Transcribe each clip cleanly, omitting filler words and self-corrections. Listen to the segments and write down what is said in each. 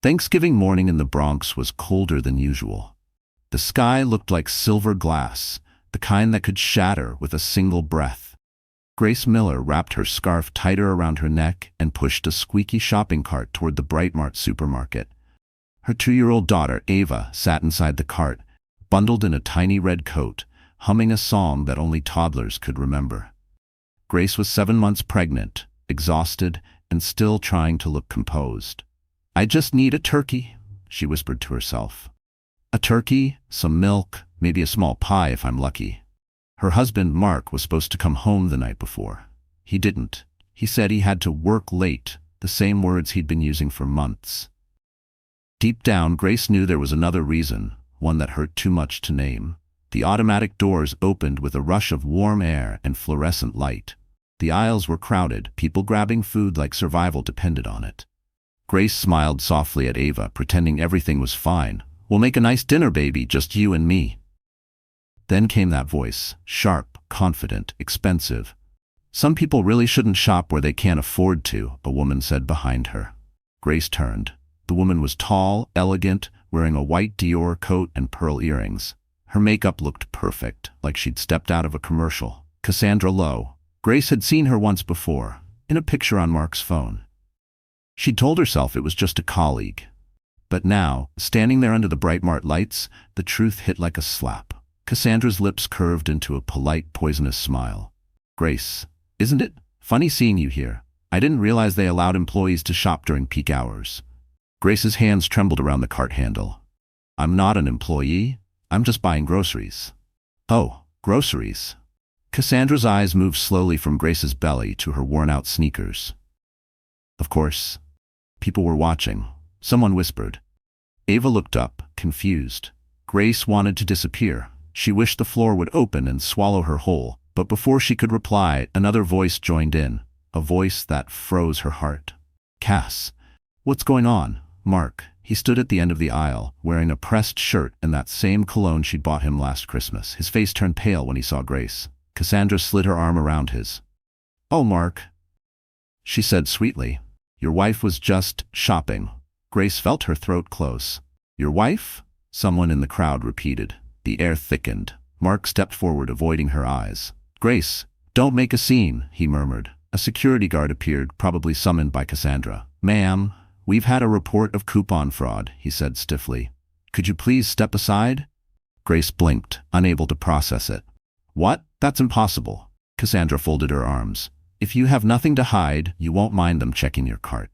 Thanksgiving morning in the Bronx was colder than usual. The sky looked like silver glass, the kind that could shatter with a single breath. Grace Miller wrapped her scarf tighter around her neck and pushed a squeaky shopping cart toward the Brightmart supermarket. Her 2-year-old daughter, Ava, sat inside the cart, bundled in a tiny red coat, humming a song that only toddlers could remember. Grace was 7 months pregnant, exhausted, and still trying to look composed. "I just need a turkey," she whispered to herself. "A turkey, some milk, maybe a small pie if I'm lucky." Her husband, Mark, was supposed to come home the night before. He didn't. He said he had to work late, the same words he'd been using for months. Deep down, Grace knew there was another reason, one that hurt too much to name. The automatic doors opened with a rush of warm air and fluorescent light. The aisles were crowded, people grabbing food like survival depended on it. Grace smiled softly at Ava, pretending everything was fine. "We'll make a nice dinner, baby, just you and me." Then came that voice, sharp, confident, expensive. "Some people really shouldn't shop where they can't afford to," a woman said behind her. Grace turned. The woman was tall, elegant, wearing a white Dior coat and pearl earrings. Her makeup looked perfect, like she'd stepped out of a commercial. Cassandra Lowe. Grace had seen her once before, in a picture on Mark's phone. She'd told herself it was just a colleague. But now, standing there under the Brightmart lights, the truth hit like a slap. Cassandra's lips curved into a polite, poisonous smile. "Grace, isn't it funny seeing you here? I didn't realize they allowed employees to shop during peak hours." Grace's hands trembled around the cart handle. "I'm not an employee. I'm just buying groceries." "Oh, groceries." Cassandra's eyes moved slowly from Grace's belly to her worn-out sneakers. Of course, people were watching. Someone whispered. Ava looked up, confused. Grace wanted to disappear. She wished the floor would open and swallow her whole, but before she could reply, another voice joined in, a voice that froze her heart. "Cass, what's going on?" Mark. He stood at the end of the aisle, wearing a pressed shirt and that same cologne she'd bought him last Christmas. His face turned pale when he saw Grace. Cassandra slid her arm around his. "Oh, Mark," she said sweetly. "Your wife was just shopping." Grace felt her throat close. "Your wife?" someone in the crowd repeated. The air thickened. Mark stepped forward, avoiding her eyes. "Grace, don't make a scene," he murmured. A security guard appeared, probably summoned by Cassandra. "Ma'am, we've had a report of coupon fraud," he said stiffly. "Could you please step aside?" Grace blinked, unable to process it. "What? That's impossible." Cassandra folded her arms. "If you have nothing to hide, you won't mind them checking your cart."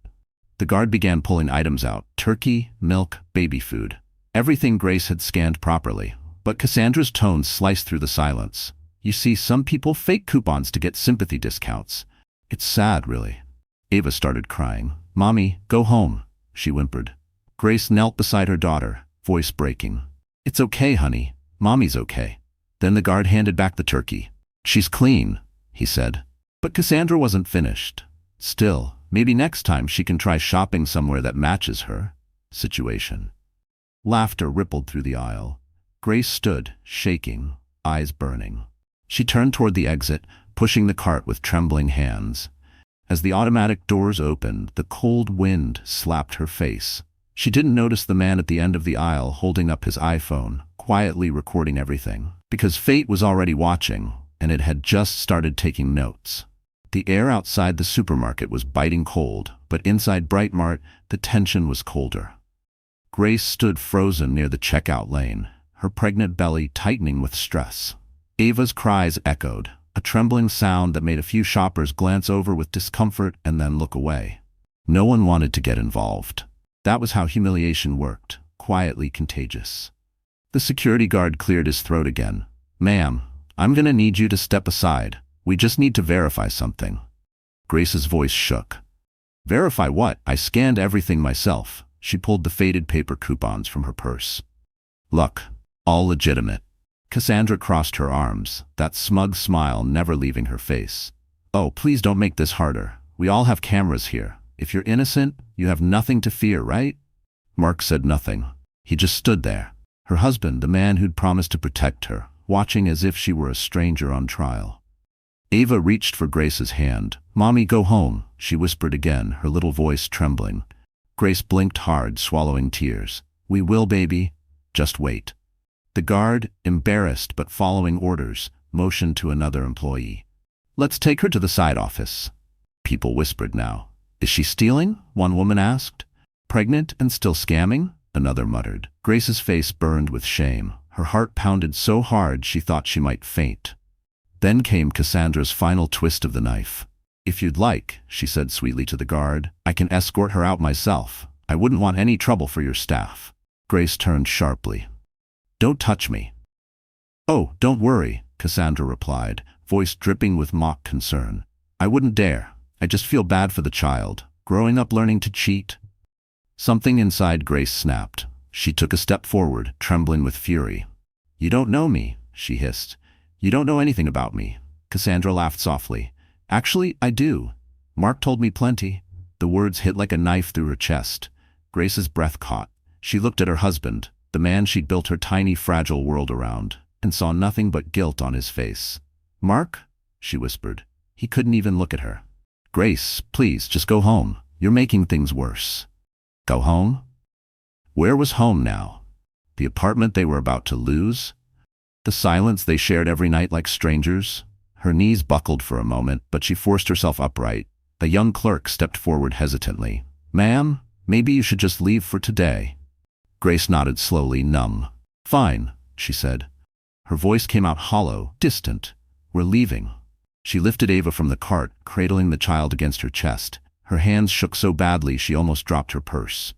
The guard began pulling items out: turkey, milk, baby food. Everything Grace had scanned properly. But Cassandra's tone sliced through the silence. "You see, some people fake coupons to get sympathy discounts. It's sad, really." Ava started crying. "Mommy, go home," she whimpered. Grace knelt beside her daughter, voice breaking. "It's okay, honey. Mommy's okay." Then the guard handed back the turkey. "She's clean," he said. But Cassandra wasn't finished. Still, maybe next time she can try shopping somewhere that matches her situation. Laughter rippled through the aisle. Grace stood, shaking, eyes burning. She turned toward the exit, pushing the cart with trembling hands. As the automatic doors opened, the cold wind slapped her face. She didn't notice the man at the end of the aisle holding up his iPhone, quietly recording everything, because fate was already watching, and it had just started taking notes. The air outside the supermarket was biting cold, but inside Brightmart, the tension was colder. Grace stood frozen near the checkout lane, her pregnant belly tightening with stress. Ava's cries echoed, a trembling sound that made a few shoppers glance over with discomfort and then look away. No one wanted to get involved. That was how humiliation worked, quietly contagious. The security guard cleared his throat again. "Ma'am, I'm gonna need you to step aside. We just need to verify something." Grace's voice shook. "Verify what? I scanned everything myself." She pulled the faded paper coupons from her purse. "Look, all legitimate." Cassandra crossed her arms, that smug smile never leaving her face. "Oh, please don't make this harder. We all have cameras here. If you're innocent, you have nothing to fear, right?" Mark said nothing. He just stood there. Her husband, the man who'd promised to protect her, watching as if she were a stranger on trial. Ava reached for Grace's hand. "Mommy, go home," she whispered again, her little voice trembling. Grace blinked hard, swallowing tears. "We will, baby. Just wait." The guard, embarrassed but following orders, motioned to another employee. "Let's take her to the side office." People whispered now. "Is she stealing?" one woman asked. "Pregnant and still scamming?" another muttered. Grace's face burned with shame. Her heart pounded so hard she thought she might faint. Then came Cassandra's final twist of the knife. "If you'd like," she said sweetly to the guard, "I can escort her out myself. I wouldn't want any trouble for your staff." Grace turned sharply. "Don't touch me." "Oh, don't worry," Cassandra replied, voice dripping with mock concern. "I wouldn't dare. I just feel bad for the child, growing up learning to cheat." Something inside Grace snapped. She took a step forward, trembling with fury. "You don't know me," she hissed. "You don't know anything about me." Cassandra laughed softly. "Actually, I do. Mark told me plenty." The words hit like a knife through her chest. Grace's breath caught. She looked at her husband, the man she'd built her tiny, fragile world around, and saw nothing but guilt on his face. "Mark?" she whispered. He couldn't even look at her. "Grace, please, just go home. You're making things worse." Go home? Where was home now? The apartment they were about to lose? The silence they shared every night like strangers? Her knees buckled for a moment, but she forced herself upright. The young clerk stepped forward hesitantly. "Ma'am, maybe you should just leave for today." Grace nodded slowly, numb. "Fine," she said. Her voice came out hollow, distant. "We're leaving." She lifted Ava from the cart, cradling the child against her chest. Her hands shook so badly she almost dropped her purse.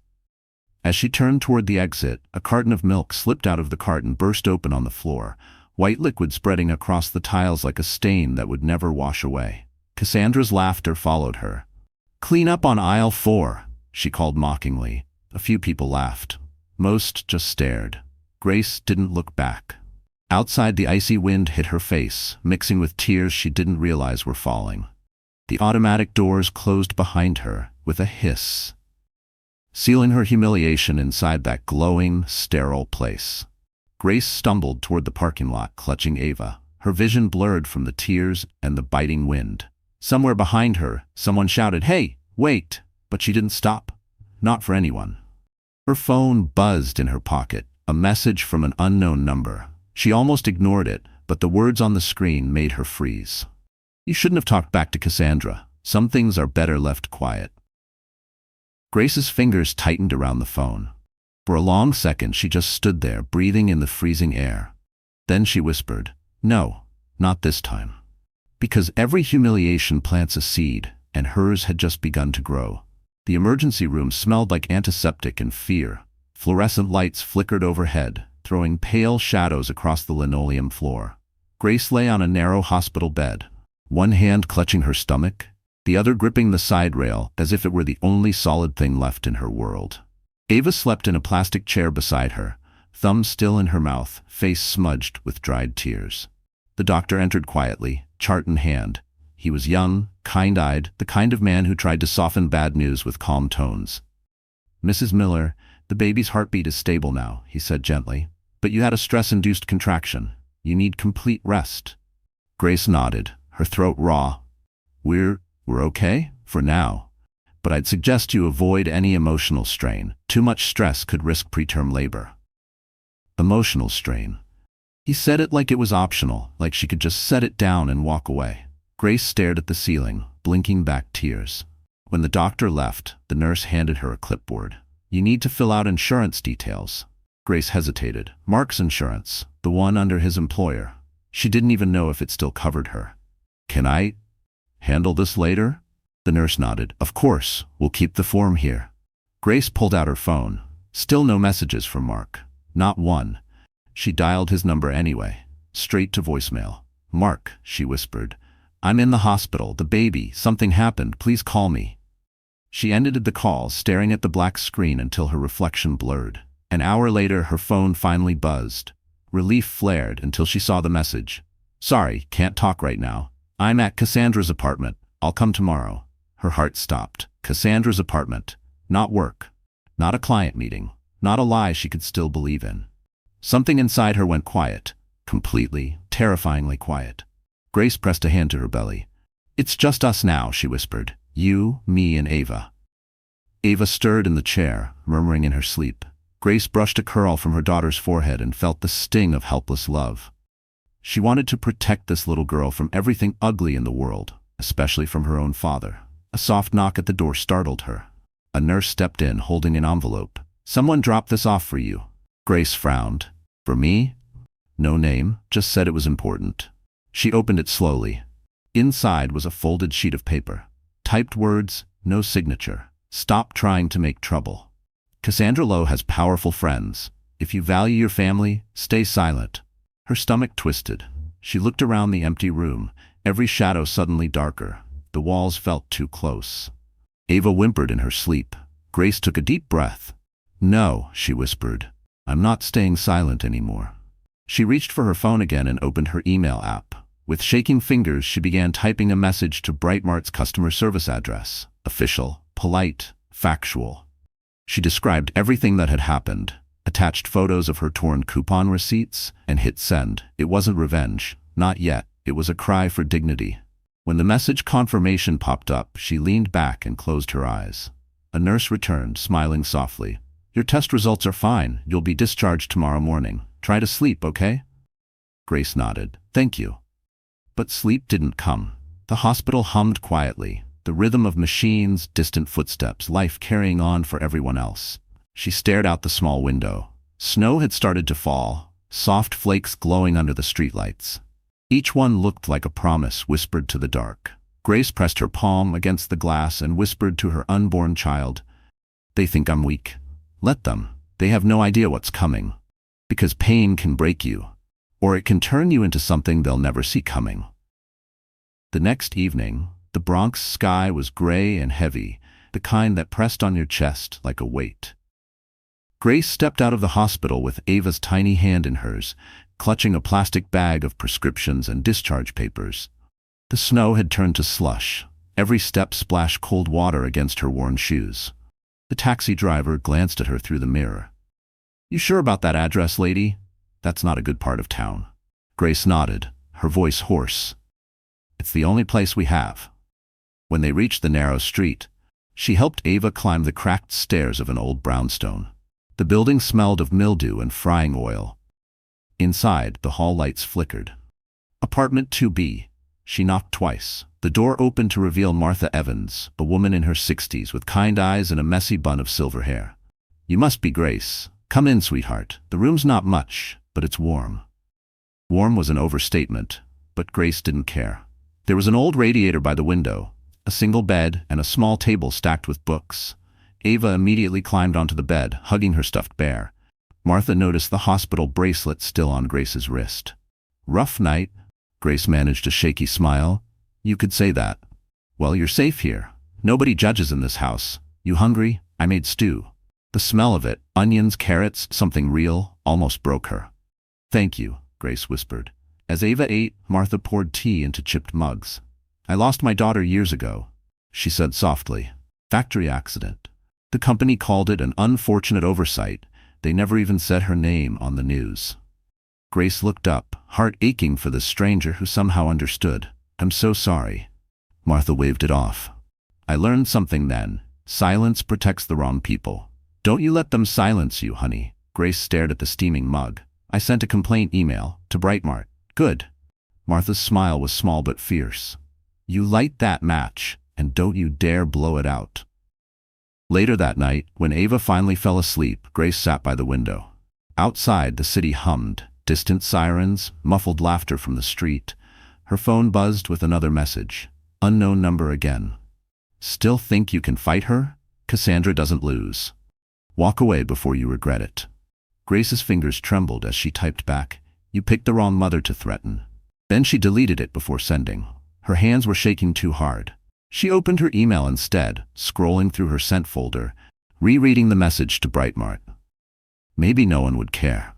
As she turned toward the exit, a carton of milk slipped out of the cart and burst open on the floor, white liquid spreading across the tiles like a stain that would never wash away. Cassandra's laughter followed her. "Clean up on aisle 4, she called mockingly. A few people laughed. Most just stared. Grace didn't look back. Outside, the icy wind hit her face, mixing with tears she didn't realize were falling. The automatic doors closed behind her with a hiss, sealing her humiliation inside that glowing, sterile place. Grace stumbled toward the parking lot, clutching Ava, her vision blurred from the tears and the biting wind. Somewhere behind her, someone shouted, "Hey, wait!" But she didn't stop. Not for anyone. Her phone buzzed in her pocket, a message from an unknown number. She almost ignored it, but the words on the screen made her freeze. "You shouldn't have talked back to Cassandra. Some things are better left quiet." Grace's fingers tightened around the phone. For a long second she just stood there, breathing in the freezing air. Then she whispered, "No, not this time." Because every humiliation plants a seed, and hers had just begun to grow. The emergency room smelled like antiseptic and fear. Fluorescent lights flickered overhead, throwing pale shadows across the linoleum floor. Grace lay on a narrow hospital bed, one hand clutching her stomach, the other gripping the side rail as if it were the only solid thing left in her world. Ava slept in a plastic chair beside her, thumb still in her mouth, face smudged with dried tears. The doctor entered quietly, chart in hand. He was young, kind-eyed, the kind of man who tried to soften bad news with calm tones. "Mrs. Miller, the baby's heartbeat is stable now," he said gently. "But you had a stress-induced contraction. You need complete rest." Grace nodded, her throat raw. We're okay, for now. But I'd suggest you avoid any emotional strain. Too much stress could risk preterm labor." Emotional strain. He said it like it was optional, like she could just set it down and walk away. Grace stared at the ceiling, blinking back tears. When the doctor left, the nurse handed her a clipboard. "You need to fill out insurance details." Grace hesitated. Mark's insurance, the one under his employer. She didn't even know if it still covered her. "Can I handle this later?" The nurse nodded. "Of course, we'll keep the form here." Grace pulled out her phone. Still no messages from Mark. Not one. She dialed his number anyway, straight to voicemail. "Mark," she whispered. "I'm in the hospital, the baby, something happened, please call me." She ended the call, staring at the black screen until her reflection blurred. An hour later, her phone finally buzzed. Relief flared until she saw the message. "Sorry, can't talk right now. I'm at Cassandra's apartment. I'll come tomorrow." Her heart stopped. Cassandra's apartment. Not work. Not a client meeting. Not a lie she could still believe in. Something inside her went quiet. Completely, terrifyingly quiet. Grace pressed a hand to her belly. "It's just us now," she whispered. "You, me, and Ava." Ava stirred in the chair, murmuring in her sleep. Grace brushed a curl from her daughter's forehead and felt the sting of helpless love. She wanted to protect this little girl from everything ugly in the world, especially from her own father. A soft knock at the door startled her. A nurse stepped in, holding an envelope. "Someone dropped this off for you." Grace frowned. "For me?" "No name, just said it was important." She opened it slowly. Inside was a folded sheet of paper. Typed words, no signature. "Stop trying to make trouble. Cassandra Lowe has powerful friends. If you value your family, stay silent." Her stomach twisted. She looked around the empty room, every shadow suddenly darker. The walls felt too close. Ava whimpered in her sleep. Grace took a deep breath. "No," she whispered. "I'm not staying silent anymore." She reached for her phone again and opened her email app. With shaking fingers, she began typing a message to Brightmart's customer service address. Official, polite, factual. She described everything that had happened, attached photos of her torn coupon receipts, and hit send. It wasn't revenge. Not yet. It was a cry for dignity. When the message confirmation popped up, she leaned back and closed her eyes. A nurse returned, smiling softly. "Your test results are fine. You'll be discharged tomorrow morning. Try to sleep, okay?" Grace nodded. "Thank you." But sleep didn't come. The hospital hummed quietly, the rhythm of machines, distant footsteps, life carrying on for everyone else. She stared out the small window. Snow had started to fall, soft flakes glowing under the streetlights. Each one looked like a promise whispered to the dark. Grace pressed her palm against the glass and whispered to her unborn child, "They think I'm weak. Let them. They have no idea what's coming. Because pain can break you, or it can turn you into something they'll never see coming." The next evening, the Bronx sky was gray and heavy, the kind that pressed on your chest like a weight. Grace stepped out of the hospital with Ava's tiny hand in hers, clutching a plastic bag of prescriptions and discharge papers. The snow had turned to slush. Every step splashed cold water against her worn shoes. The taxi driver glanced at her through the mirror. "You sure about that address, lady? That's not a good part of town." Grace nodded, her voice hoarse. "It's the only place we have." When they reached the narrow street, she helped Ava climb the cracked stairs of an old brownstone. The building smelled of mildew and frying oil. Inside, the hall lights flickered. "Apartment 2B. She knocked twice. The door opened to reveal Martha Evans, a woman in her 60s with kind eyes and a messy bun of silver hair. "You must be Grace. Come in, sweetheart. The room's not much, but it's warm." Warm was an overstatement, but Grace didn't care. There was an old radiator by the window, a single bed, and a small table stacked with books. Ava immediately climbed onto the bed, hugging her stuffed bear. Martha noticed the hospital bracelet still on Grace's wrist. "Rough night?" Grace managed a shaky smile. "You could say that." "Well, you're safe here. Nobody judges in this house. You hungry? I made stew." The smell of it, onions, carrots, something real, almost broke her. "Thank you," Grace whispered. As Ava ate, Martha poured tea into chipped mugs. "I lost my daughter years ago," she said softly. "Factory accident. The company called it an unfortunate oversight. They never even said her name on the news." Grace looked up, heart aching for the stranger who somehow understood. "I'm so sorry." Martha waved it off. "I learned something then. Silence protects the wrong people. Don't you let them silence you, honey." Grace stared at the steaming mug. "I sent a complaint email to Brightmart." "Good." Martha's smile was small but fierce. "You light that match, and don't you dare blow it out." Later that night, when Ava finally fell asleep, Grace sat by the window. Outside, the city hummed, distant sirens, muffled laughter from the street. Her phone buzzed with another message. Unknown number again. "Still think you can fight her? Cassandra doesn't lose. Walk away before you regret it." Grace's fingers trembled as she typed back, "You picked the wrong mother to threaten." Then she deleted it before sending. Her hands were shaking too hard. She opened her email instead, scrolling through her sent folder, rereading the message to Brightmart. Maybe no one would care.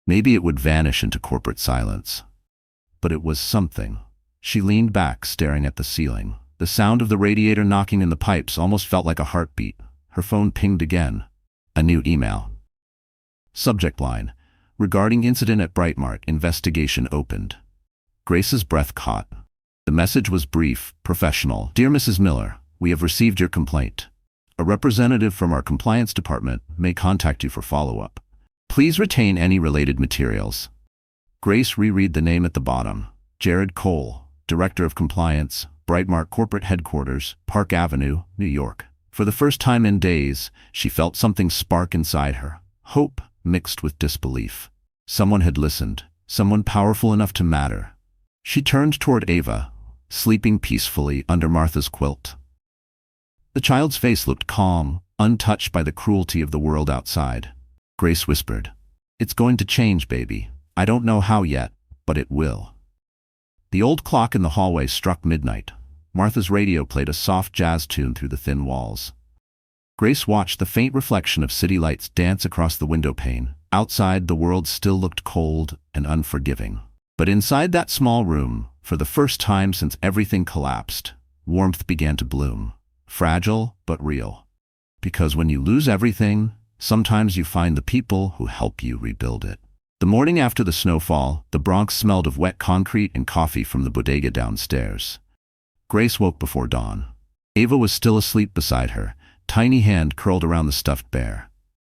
Maybe it would vanish into corporate silence. But it was something. She leaned back, staring at the ceiling. The sound of the radiator knocking in the pipes almost felt like a heartbeat. Her phone pinged again. A new email. Subject line: "Regarding incident at Brightmart, investigation opened." Grace's breath caught. The message was brief, professional. "Dear Mrs. Miller, we have received your complaint. A representative from our compliance department may contact you for follow-up. Please retain any related materials. Grace reread the name at the bottom. Jared Cole, Director of Compliance, Brightmark Corporate Headquarters, Park Avenue, New York. For the first time in days, she felt something spark inside her. Hope mixed with disbelief. Someone had listened. Someone powerful enough to matter. She turned toward Ava, sleeping peacefully under Martha's quilt. The child's face looked calm, untouched by the cruelty of the world outside. Grace whispered, "It's going to change, baby. I don't know how yet, but it will." The old clock in the hallway struck midnight. Martha's radio played a soft jazz tune through the thin walls. Grace watched the faint reflection of city lights dance across the window pane. Outside, the world still looked cold and unforgiving. But inside that small room, for the first time since everything collapsed, warmth began to bloom. Fragile, but real. Because when you lose everything, sometimes you find the people who help you rebuild it. The morning after the snowfall, the Bronx smelled of wet concrete and coffee from the bodega downstairs. Grace woke before dawn. Ava was still asleep beside her, tiny hand curled around the stuffed bear.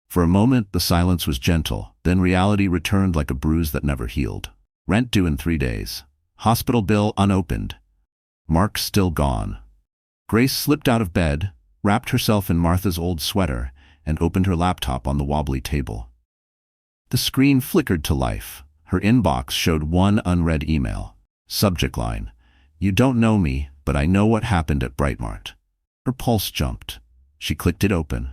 For a moment, the silence was gentle, then reality returned like a bruise that never healed. Rent due in 3 days. Hospital bill unopened. Mark still gone. Grace slipped out of bed, wrapped herself in Martha's old sweater, and opened her laptop on the wobbly table. The screen flickered to life. Her inbox showed one unread email. Subject line, "You don't know me, but I know what happened at Brightmart." Her pulse jumped. She clicked it open.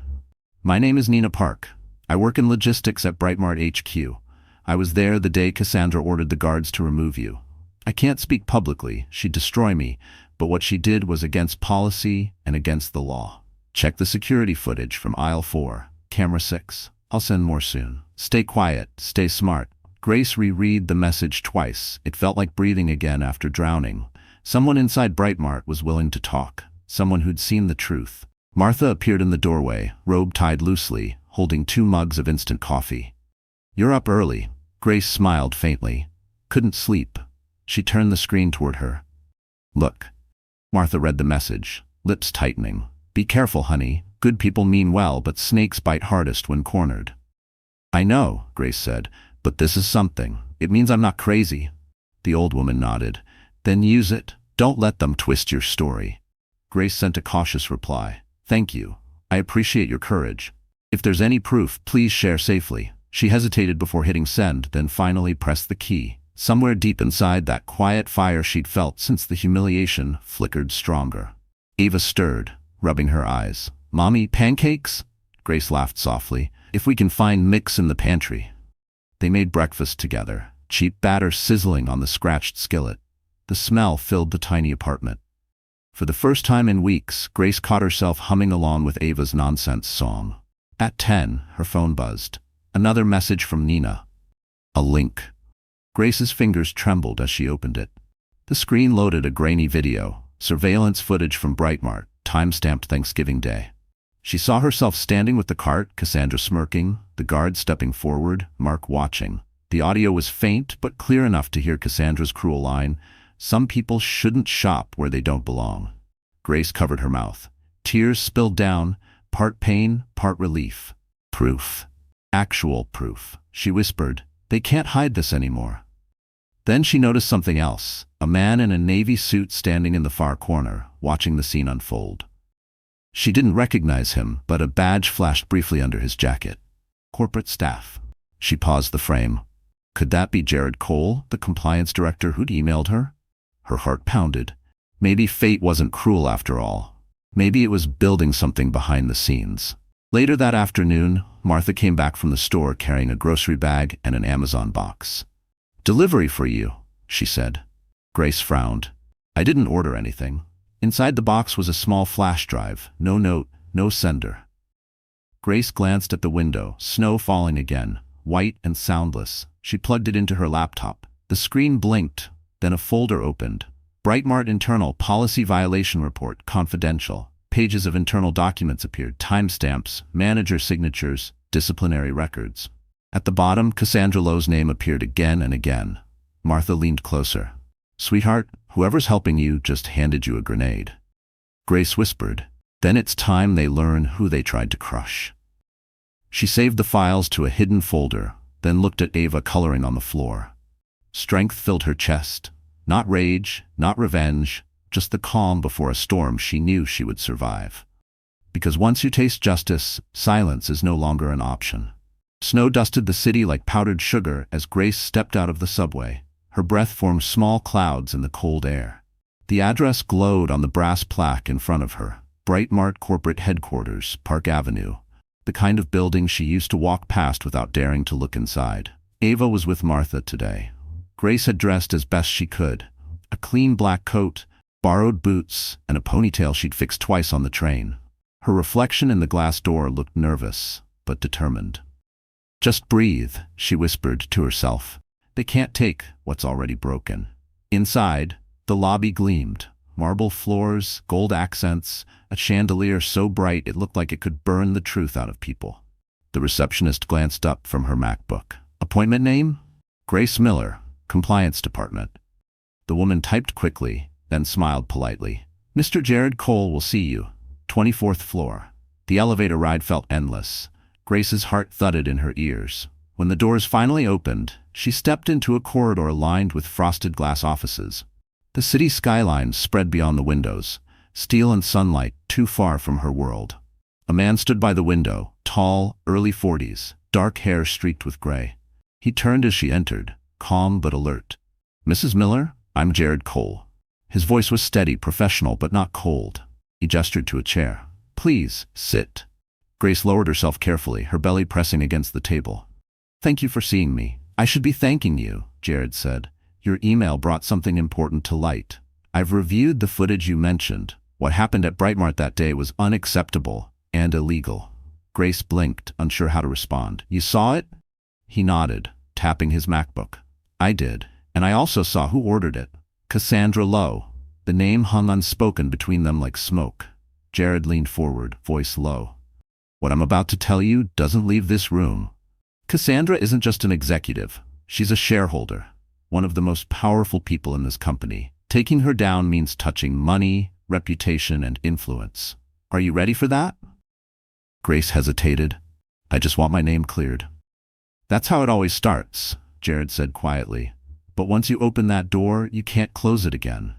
"My name is Nina Park. I work in logistics at Brightmart HQ. I was there the day Cassandra ordered the guards to remove you. I can't speak publicly, she'd destroy me, but what she did was against policy and against the law. Check the security footage from aisle 4, camera 6. I'll send more soon. Stay quiet, stay smart." Grace reread the message twice. It felt like breathing again after drowning. Someone inside Brightmart was willing to talk. Someone who'd seen the truth. Martha appeared in the doorway, robe tied loosely, holding 2 mugs of instant coffee. "You're up early." Grace smiled faintly. "Couldn't sleep." She turned the screen toward her. "Look." Martha read the message, lips tightening. "Be careful, honey. Good people mean well, but snakes bite hardest when cornered." "I know," Grace said, "but this is something. It means I'm not crazy." The old woman nodded. "Then use it. Don't let them twist your story." Grace sent a cautious reply. "Thank you. I appreciate your courage. If there's any proof, please share safely." She hesitated before hitting send, then finally pressed the key. Somewhere deep inside, that quiet fire she'd felt since the humiliation flickered stronger. Ava stirred, rubbing her eyes. "Mommy, pancakes?" Grace laughed softly. "If we can find mix in the pantry." They made breakfast together, cheap batter sizzling on the scratched skillet. The smell filled the tiny apartment. For the first time in weeks, Grace caught herself humming along with Ava's nonsense song. At 10, her phone buzzed. Another message from Nina. A link. Grace's fingers trembled as she opened it. The screen loaded a grainy video, surveillance footage from Brightmart, time-stamped Thanksgiving Day. She saw herself standing with the cart, Cassandra smirking, the guard stepping forward, Mark watching. The audio was faint but clear enough to hear Cassandra's cruel line, "Some people shouldn't shop where they don't belong." Grace covered her mouth. Tears spilled down, part pain, part relief. "Proof. Actual proof," she whispered. "They can't hide this anymore." Then she noticed something else, a man in a navy suit standing in the far corner, watching the scene unfold. She didn't recognize him, but a badge flashed briefly under his jacket. Corporate staff. She paused the frame. Could that be Jared Cole, the compliance director who'd emailed her? Her heart pounded. Maybe fate wasn't cruel after all. Maybe it was building something behind the scenes. Later that afternoon, Martha came back from the store carrying a grocery bag and an Amazon box. "Delivery for you," she said. Grace frowned. "I didn't order anything." Inside the box was a small flash drive, no note, no sender. Grace glanced at the window, snow falling again, white and soundless. She plugged it into her laptop. The screen blinked, then a folder opened. Brightmart Internal Policy Violation Report, confidential. Pages of internal documents appeared, timestamps, manager signatures, disciplinary records. At the bottom, Cassandra Lowe's name appeared again and again. Martha leaned closer. "Sweetheart, whoever's helping you just handed you a grenade." Grace whispered, Then it's time they learn who they tried to crush. She saved the files to a hidden folder, then looked at Ava coloring on the floor. Strength filled her chest. Not rage, not revenge, just the calm before a storm she knew she would survive. Because once you taste justice, silence is no longer an option. Snow dusted the city like powdered sugar as Grace stepped out of the subway. Her breath formed small clouds in the cold air. The address glowed on the brass plaque in front of her. Brightmart Corporate Headquarters, Park Avenue. The kind of building she used to walk past without daring to look inside. Ava was with Martha today. Grace had dressed as best she could. A clean black coat, borrowed boots, and a ponytail she'd fixed twice on the train. Her reflection in the glass door looked nervous, but determined. "Just breathe," she whispered to herself. "They can't take what's already broken." Inside, the lobby gleamed. Marble floors, gold accents, a chandelier so bright it looked like it could burn the truth out of people. The receptionist glanced up from her MacBook. "Appointment name?" "Grace Miller, Compliance Department." The woman typed quickly, then smiled politely. "Mr. Jared Cole will see you. 24th floor." The elevator ride felt endless. Grace's heart thudded in her ears. When the doors finally opened, she stepped into a corridor lined with frosted glass offices. The city skyline spread beyond the windows, steel and sunlight too far from her world. A man stood by the window, tall, early 40s, dark hair streaked with gray. He turned as she entered, calm but alert. "Mrs. Miller, I'm Jared Cole." His voice was steady, professional, but not cold. He gestured to a chair. "Please, sit." Grace lowered herself carefully, her belly pressing against the table. "Thank you for seeing me." "I should be thanking you," Jared said. "Your email brought something important to light. I've reviewed the footage you mentioned. What happened at Brightmart that day was unacceptable and illegal." Grace blinked, unsure how to respond. "You saw it?" He nodded, tapping his MacBook. "I did, and I also saw who ordered it. Cassandra Lowe." The name hung unspoken between them like smoke. Jared leaned forward, voice low. "What I'm about to tell you doesn't leave this room. Cassandra isn't just an executive. She's a shareholder, one of the most powerful people in this company. Taking her down means touching money, reputation, and influence. Are you ready for that?" Grace hesitated. "I just want my name cleared." "That's how it always starts," Jared said quietly. "But once you open that door, you can't close it again."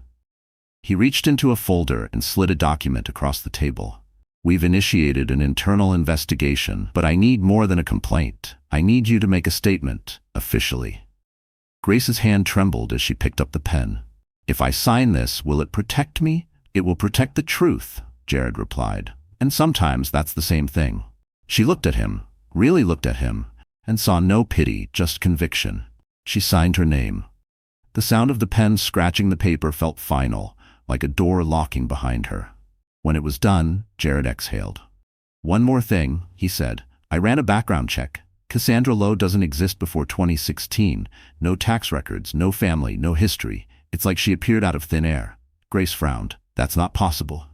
He reached into a folder and slid a document across the table. "We've initiated an internal investigation, but I need more than a complaint. I need you to make a statement, officially." Grace's hand trembled as she picked up the pen. "If I sign this, will it protect me?" "It will protect the truth," Jared replied. "And sometimes that's the same thing." She looked at him, really looked at him, and saw no pity, just conviction. She signed her name. The sound of the pen scratching the paper felt final, like a door locking behind her. When it was done, Jared exhaled. "One more thing," he said. "I ran a background check. Cassandra Lowe doesn't exist before 2016. No tax records, no family, no history. It's like she appeared out of thin air." Grace frowned. "That's not possible."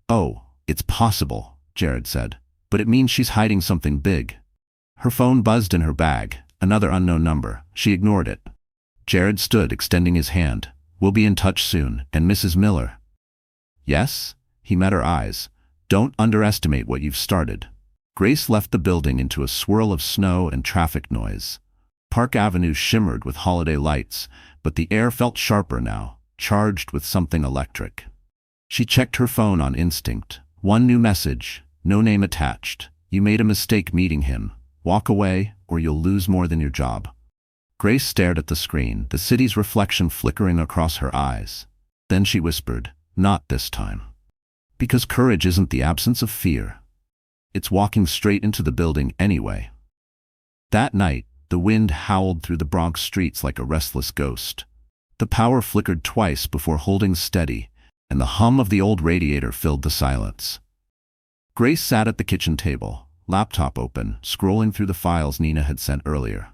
"Oh, it's possible," Jared said. "But it means she's hiding something big." Her phone buzzed in her bag, another unknown number. She ignored it. Jared stood, extending his hand. "We'll be in touch soon, and Mrs. Miller." "Yes?" He met her eyes. "Don't underestimate what you've started." Grace left the building into a swirl of snow and traffic noise. Park Avenue shimmered with holiday lights, but the air felt sharper now, charged with something electric. She checked her phone on instinct. One new message, no name attached. "You made a mistake meeting him. Walk away, or you'll lose more than your job." Grace stared at the screen, the city's reflection flickering across her eyes. Then she whispered, "Not this time." Because courage isn't the absence of fear. It's walking straight into the building anyway. That night, the wind howled through the Bronx streets like a restless ghost. The power flickered twice before holding steady, and the hum of the old radiator filled the silence. Grace sat at the kitchen table, laptop open, scrolling through the files Nina had sent earlier.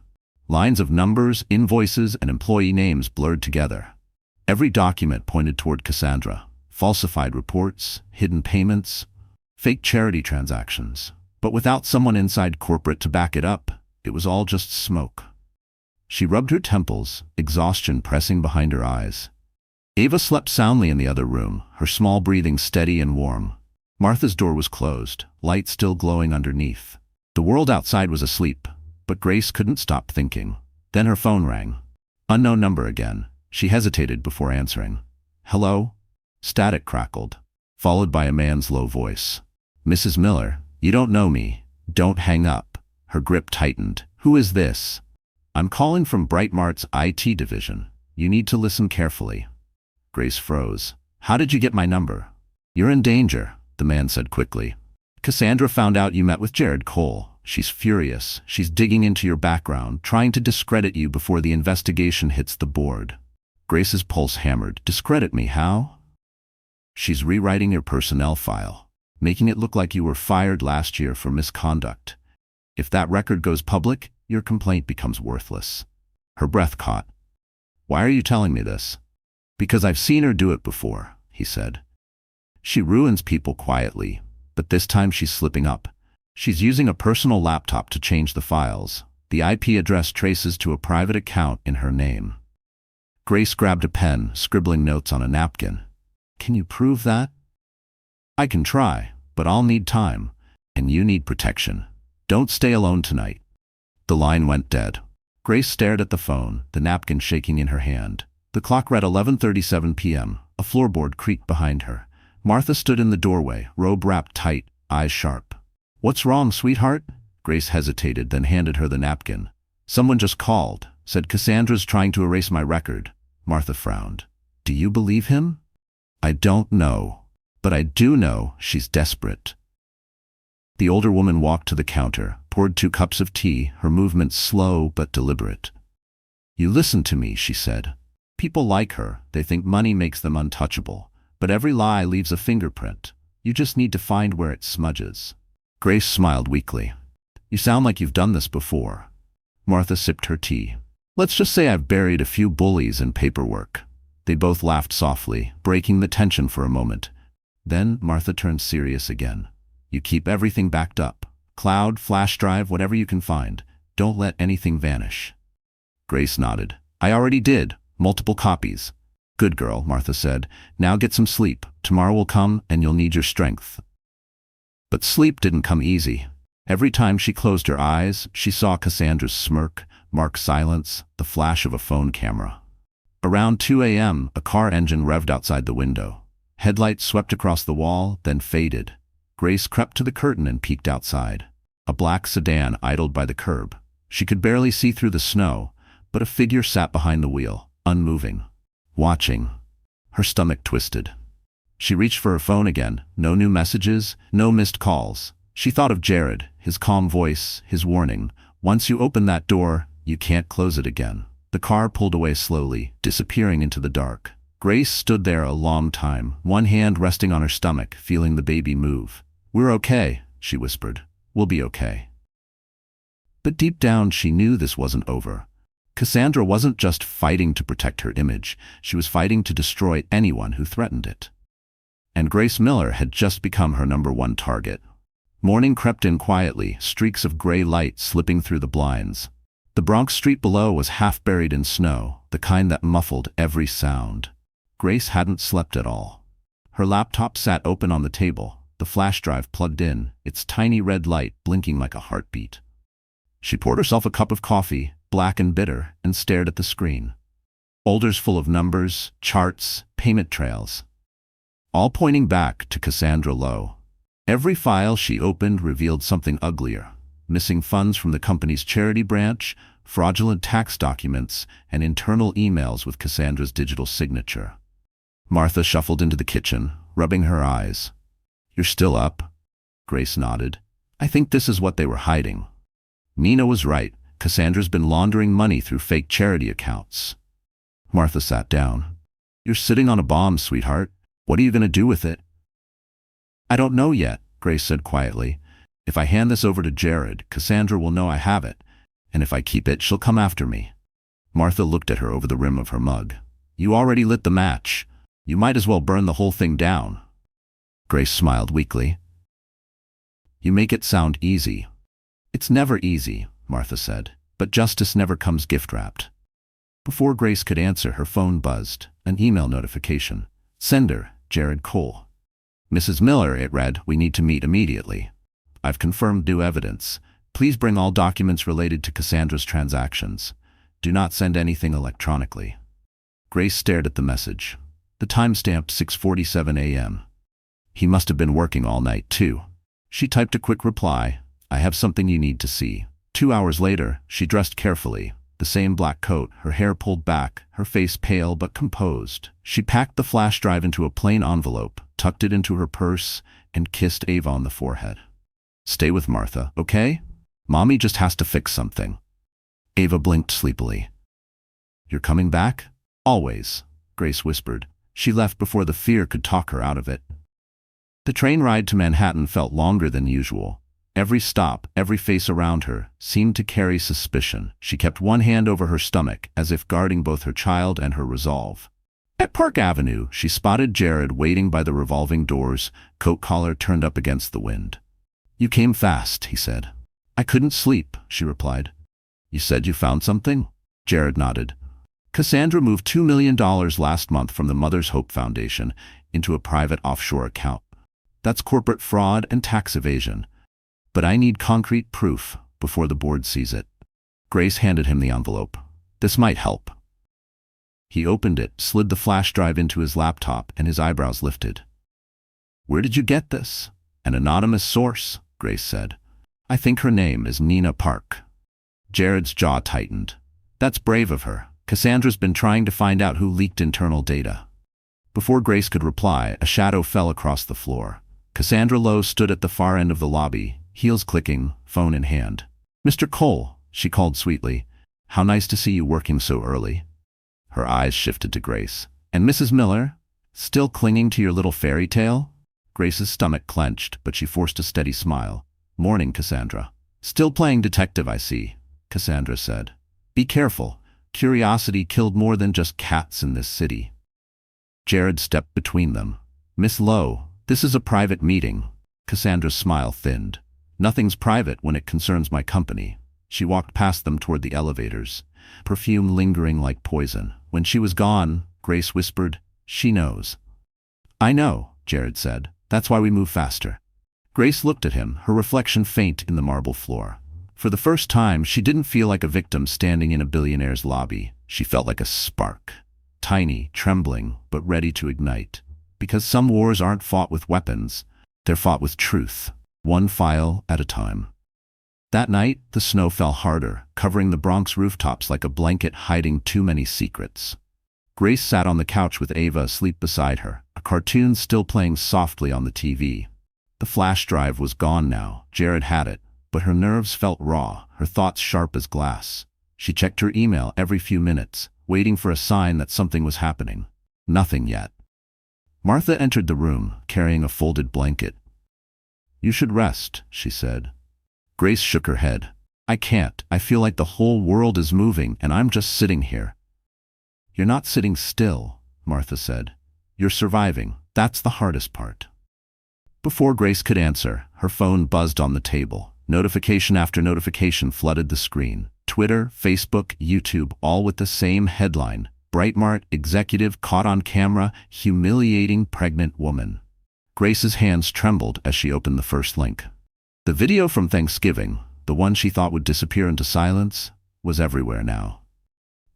Lines of numbers, invoices, and employee names blurred together. Every document pointed toward Cassandra. Falsified reports, hidden payments, fake charity transactions. But without someone inside corporate to back it up, it was all just smoke. She rubbed her temples, exhaustion pressing behind her eyes. Ava slept soundly in the other room, her small breathing steady and warm. Martha's door was closed, light still glowing underneath. The world outside was asleep, but Grace couldn't stop thinking. Then her phone rang. Unknown number again. She hesitated before answering. Hello? Static crackled, followed by a man's low voice. Mrs. Miller, you don't know me. Don't hang up. Her grip tightened. Who is this? I'm calling from Brightmart's IT division. You need to listen carefully. Grace froze. How did you get my number? You're in danger, the man said quickly. Cassandra found out you met with Jared Cole. She's furious. She's digging into your background, trying to discredit you before the investigation hits the board. Grace's pulse hammered. Discredit me, how? She's rewriting your personnel file, making it look like you were fired last year for misconduct. If that record goes public, your complaint becomes worthless. Her breath caught. Why are you telling me this? Because I've seen her do it before, he said. She ruins people quietly, but this time she's slipping up. She's using a personal laptop to change the files. The IP address traces to a private account in her name. Grace grabbed a pen, scribbling notes on a napkin. Can you prove that? I can try, but I'll need time, and you need protection. Don't stay alone tonight. The line went dead. Grace stared at the phone, the napkin shaking in her hand. The clock read 11:37 p.m. A floorboard creaked behind her. Martha stood in the doorway, robe wrapped tight, eyes sharp. What's wrong, sweetheart? Grace hesitated, then handed her the napkin. Someone just called, said Cassandra's trying to erase my record. Martha frowned. Do you believe him? I don't know, but I do know she's desperate. The older woman walked to the counter, poured 2 cups of tea, her movements slow but deliberate. You listen to me, she said. People like her, they think money makes them untouchable, but every lie leaves a fingerprint. You just need to find where it smudges. Grace smiled weakly. You sound like you've done this before. Martha sipped her tea. Let's just say I've buried a few bullies in paperwork. They both laughed softly, breaking the tension for a moment. Then Martha turned serious again. You keep everything backed up. Cloud, flash drive, whatever you can find. Don't let anything vanish. Grace nodded. I already did. Multiple copies. Good girl, Martha said. Now get some sleep. Tomorrow will come and you'll need your strength. But sleep didn't come easy. Every time she closed her eyes, she saw Cassandra's smirk, Mark's silence, the flash of a phone camera. Around 2 a.m., a car engine revved outside the window. Headlights swept across the wall, then faded. Grace crept to the curtain and peeked outside. A black sedan idled by the curb. She could barely see through the snow, but a figure sat behind the wheel, unmoving, watching. Her stomach twisted. She reached for her phone again. No new messages, no missed calls. She thought of Jared, his calm voice, his warning. Once you open that door, you can't close it again. The car pulled away slowly, disappearing into the dark. Grace stood there a long time, one hand resting on her stomach, feeling the baby move. We're okay, she whispered. We'll be okay. But deep down she knew this wasn't over. Cassandra wasn't just fighting to protect her image, she was fighting to destroy anyone who threatened it. And Grace Miller had just become her #1 target. Morning crept in quietly, streaks of gray light slipping through the blinds. The Bronx street below was half buried in snow, the kind that muffled every sound. Grace hadn't slept at all. Her laptop sat open on the table, the flash drive plugged in, its tiny red light blinking like a heartbeat. She poured herself a cup of coffee, black and bitter, and stared at the screen. Folders full of numbers, charts, payment trails, all pointing back to Cassandra Lowe. Every file she opened revealed something uglier: missing funds from the company's charity branch, fraudulent tax documents, and internal emails with Cassandra's digital signature. Martha shuffled into the kitchen, rubbing her eyes. You're still up? Grace nodded. I think this is what they were hiding. Nina was right. Cassandra's been laundering money through fake charity accounts. Martha sat down. You're sitting on a bomb, sweetheart. What are you going to do with it? I don't know yet, Grace said quietly. If I hand this over to Jared, Cassandra will know I have it, and if I keep it, she'll come after me. Martha looked at her over the rim of her mug. You already lit the match. You might as well burn the whole thing down. Grace smiled weakly. You make it sound easy. It's never easy, Martha said, but justice never comes gift-wrapped. Before Grace could answer, her phone buzzed, an email notification. Sender, Jared Cole. Mrs. Miller, it read, we need to meet immediately. I've confirmed new evidence. Please bring all documents related to Cassandra's transactions. Do not send anything electronically. Grace stared at the message. The timestamp 6:47 a.m. He must have been working all night, too. She typed a quick reply. I have something you need to see. 2 hours later, she dressed carefully. The same black coat, her hair pulled back, her face pale but composed. She packed the flash drive into a plain envelope, tucked it into her purse, and kissed Ava on the forehead. Stay with Martha, okay? Mommy just has to fix something. Ava blinked sleepily. You're coming back? Always, Grace whispered. She left before the fear could talk her out of it. The train ride to Manhattan felt longer than usual. Every stop, every face around her, seemed to carry suspicion. She kept one hand over her stomach, as if guarding both her child and her resolve. At Park Avenue, she spotted Jared waiting by the revolving doors, coat collar turned up against the wind. You came fast, he said. I couldn't sleep, she replied. You said you found something? Jared nodded. Cassandra moved $2 million last month from the Mother's Hope Foundation into a private offshore account. That's corporate fraud and tax evasion. But I need concrete proof before the board sees it. Grace handed him the envelope. This might help. He opened it, slid the flash drive into his laptop, and his eyebrows lifted. Where did you get this? An anonymous source, Grace said. I think her name is Nina Park. Jared's jaw tightened. That's brave of her. Cassandra's been trying to find out who leaked internal data. Before Grace could reply, a shadow fell across the floor. Cassandra Lowe stood at the far end of the lobby, heels clicking, phone in hand. Mr. Cole, she called sweetly. How nice to see you working so early. Her eyes shifted to Grace. And Mrs. Miller? Still clinging to your little fairy tale? Grace's stomach clenched, but she forced a steady smile. Morning, Cassandra. Still playing detective, I see, Cassandra said. Be careful. Curiosity killed more than just cats in this city. Jared stepped between them. Miss Lowe, this is a private meeting. Cassandra's smile thinned. Nothing's private when it concerns my company. She walked past them toward the elevators, perfume lingering like poison. When she was gone, Grace whispered, she knows. I know, Jared said. That's why we move faster. Grace looked at him, her reflection faint in the marble floor. For the first time, she didn't feel like a victim standing in a billionaire's lobby. She felt like a spark. Tiny, trembling, but ready to ignite. Because some wars aren't fought with weapons, they're fought with truth, one file at a time. That night, the snow fell harder, covering the Bronx rooftops like a blanket hiding too many secrets. Grace sat on the couch with Ava asleep beside her, a cartoon still playing softly on the TV. The flash drive was gone now. Jared had it, but her nerves felt raw, her thoughts sharp as glass. She checked her email every few minutes, waiting for a sign that something was happening. Nothing yet. Martha entered the room, carrying a folded blanket. You should rest, she said. Grace shook her head. I can't. I feel like the whole world is moving, and I'm just sitting here. You're not sitting still, Martha said. You're surviving. That's the hardest part. Before Grace could answer, her phone buzzed on the table. Notification after notification flooded the screen. Twitter, Facebook, YouTube, all with the same headline. Brightmart executive caught on camera, humiliating pregnant woman. Grace's hands trembled as she opened the first link. The video from Thanksgiving, the one she thought would disappear into silence, was everywhere now.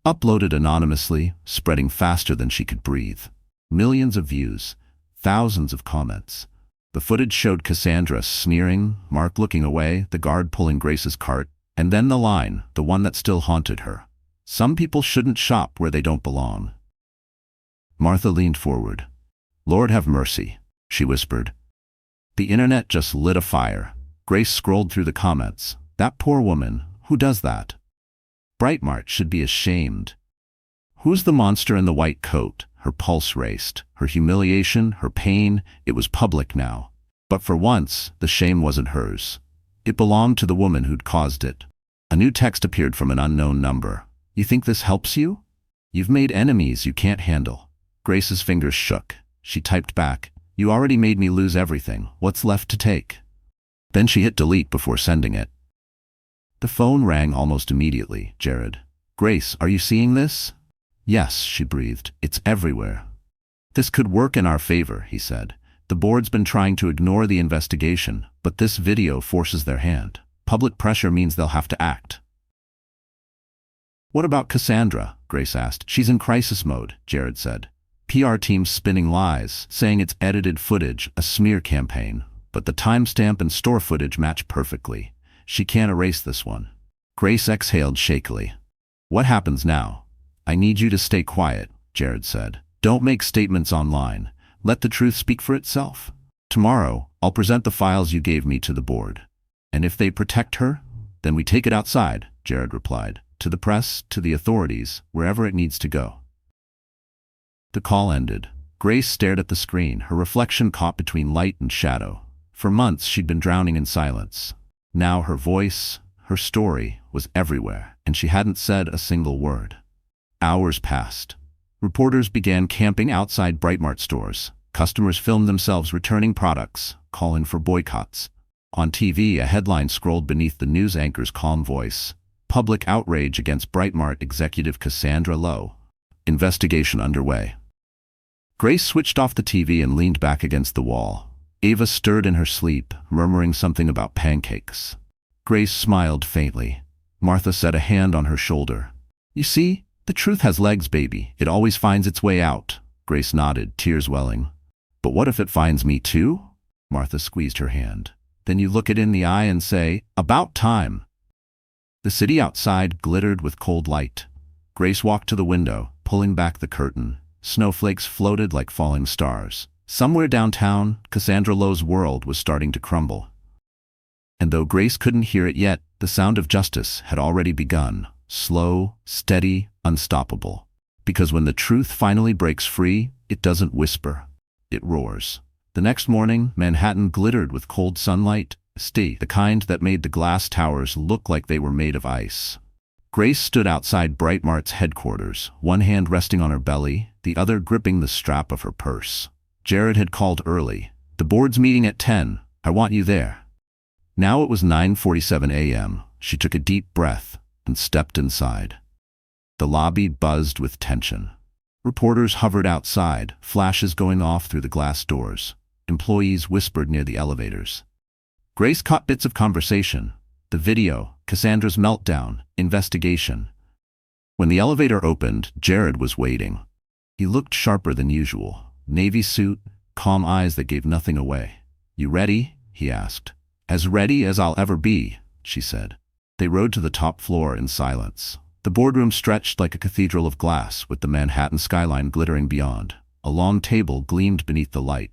Uploaded anonymously, spreading faster than she could breathe. Millions of views, thousands of comments. The footage showed Cassandra sneering, Mark looking away, the guard pulling Grace's cart, and then the line, the one that still haunted her. Some people shouldn't shop where they don't belong. Martha leaned forward. Lord have mercy, she whispered. The internet just lit a fire. Grace scrolled through the comments. That poor woman, who does that? Brightmart should be ashamed. Who's the monster in the white coat? Her pulse raced. Her humiliation, her pain, it was public now. But for once, the shame wasn't hers. It belonged to the woman who'd caused it. A new text appeared from an unknown number. You think this helps you? You've made enemies you can't handle. Grace's fingers shook. She typed back, you already made me lose everything. What's left to take? Then she hit delete before sending it. The phone rang almost immediately. Jared. Grace, are you seeing this? Yes, she breathed. It's everywhere. This could work in our favor, he said. The board's been trying to ignore the investigation, but this video forces their hand. Public pressure means they'll have to act. What about Cassandra? Grace asked. She's in crisis mode, Jared said. PR team's spinning lies, saying it's edited footage, a smear campaign. But the timestamp and store footage match perfectly. She can't erase this one. Grace exhaled shakily. What happens now? I need you to stay quiet, Jared said. Don't make statements online. Let the truth speak for itself. Tomorrow, I'll present the files you gave me to the board. And if they protect her, then we take it outside, Jared replied. To the press, to the authorities, wherever it needs to go. The call ended. Grace stared at the screen, her reflection caught between light and shadow. For months she'd been drowning in silence. Now her voice, her story, was everywhere, and she hadn't said a single word. Hours passed. Reporters began camping outside Brightmart stores. Customers filmed themselves returning products, calling for boycotts. On TV, a headline scrolled beneath the news anchor's calm voice. Public outrage against Brightmart executive Cassandra Lowe. Investigation underway. Grace switched off the TV and leaned back against the wall. Ava stirred in her sleep, murmuring something about pancakes. Grace smiled faintly. Martha set a hand on her shoulder. You see, the truth has legs, baby. It always finds its way out. Grace nodded, tears welling. But what if it finds me too? Martha squeezed her hand. Then you look it in the eye and say, about time. The city outside glittered with cold light. Grace walked to the window, pulling back the curtain. Snowflakes floated like falling stars. Somewhere downtown, Cassandra Lowe's world was starting to crumble. And though Grace couldn't hear it yet, the sound of justice had already begun. Slow, steady, unstoppable. Because when the truth finally breaks free, it doesn't whisper. It roars. The next morning, Manhattan glittered with cold sunlight. The kind that made the glass towers look like they were made of ice. Grace stood outside Brightmart's headquarters, one hand resting on her belly, the other gripping the strap of her purse. Jared had called early. The board's meeting at 10. I want you there. Now it was 9:47 a.m. She took a deep breath and stepped inside. The lobby buzzed with tension. Reporters hovered outside, flashes going off through the glass doors. Employees whispered near the elevators. Grace caught bits of conversation. The video, Cassandra's meltdown, investigation. When the elevator opened, Jared was waiting. He looked sharper than usual. Navy suit, calm eyes that gave nothing away. You ready? He asked. As ready as I'll ever be, she said. They rode to the top floor in silence. The boardroom stretched like a cathedral of glass, with the Manhattan skyline glittering beyond. A long table gleamed beneath the light.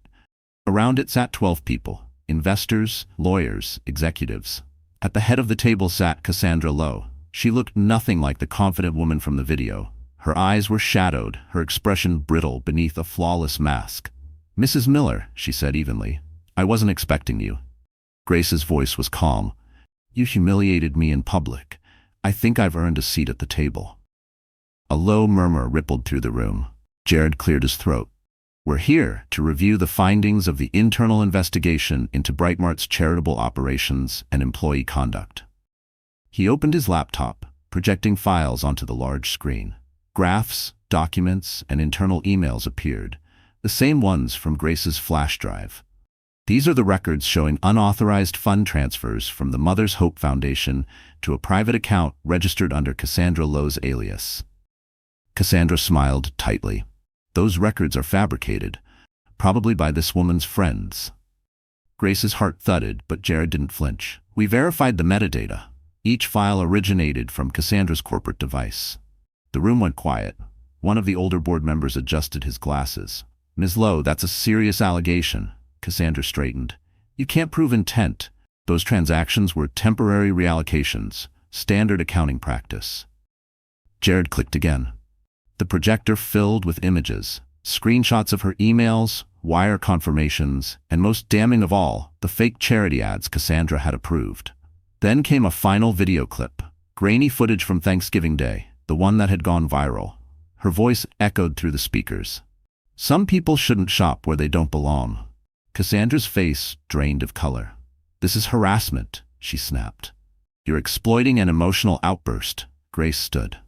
Around it sat 12 people. Investors, lawyers, executives. At the head of the table sat Cassandra Lowe. She looked nothing like the confident woman from the video. Her eyes were shadowed, her expression brittle beneath a flawless mask. Mrs. Miller, she said evenly, I wasn't expecting you. Grace's voice was calm. You humiliated me in public. I think I've earned a seat at the table. A low murmur rippled through the room. Jared cleared his throat. We're here to review the findings of the internal investigation into Brightmart's charitable operations and employee conduct. He opened his laptop, projecting files onto the large screen. Graphs, documents, and internal emails appeared, the same ones from Grace's flash drive. These are the records showing unauthorized fund transfers from the Mother's Hope Foundation to a private account registered under Cassandra Lowe's alias. Cassandra smiled tightly. Those records are fabricated, probably by this woman's friends. Grace's heart thudded, but Jared didn't flinch. We verified the metadata. Each file originated from Cassandra's corporate device. The room went quiet. One of the older board members adjusted his glasses. Ms. Lowe, that's a serious allegation. Cassandra straightened. You can't prove intent. Those transactions were temporary reallocations, standard accounting practice. Jared clicked again. The projector filled with images, screenshots of her emails, wire confirmations, and most damning of all, the fake charity ads Cassandra had approved. Then came a final video clip, grainy footage from Thanksgiving Day, the one that had gone viral. Her voice echoed through the speakers. Some people shouldn't shop where they don't belong. Cassandra's face drained of color. This is harassment, she snapped. You're exploiting an emotional outburst. Grace stood.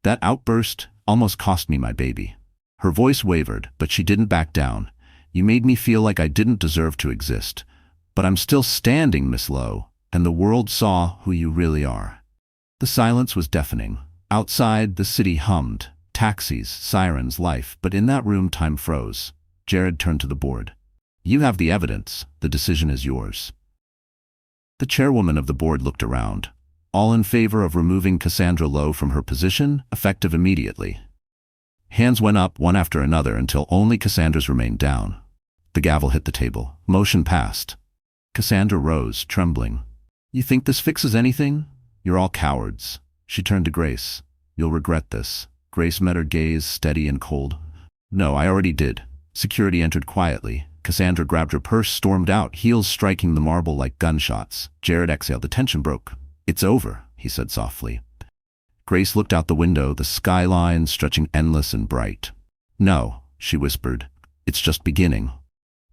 That outburst almost cost me my baby. Her voice wavered, but she didn't back down. You made me feel like I didn't deserve to exist. But I'm still standing, Miss Lowe, and the world saw who you really are." The silence was deafening. Outside, the city hummed. Taxis, sirens, life, but in that room time froze. Jared turned to the board. "You have the evidence. The decision is yours." The chairwoman of the board looked around. "All in favor of removing Cassandra Lowe from her position, effective immediately." Hands went up one after another until only Cassandra's remained down. The gavel hit the table. Motion passed. Cassandra rose, trembling. "You think this fixes anything? You're all cowards." She turned to Grace. "You'll regret this." Grace met her gaze, steady and cold. "No, I already did." Security entered quietly. Cassandra grabbed her purse, stormed out, heels striking the marble like gunshots. Jared exhaled. The tension broke. "It's over," he said softly. Grace looked out the window, the skyline stretching endless and bright. "No," she whispered. "It's just beginning."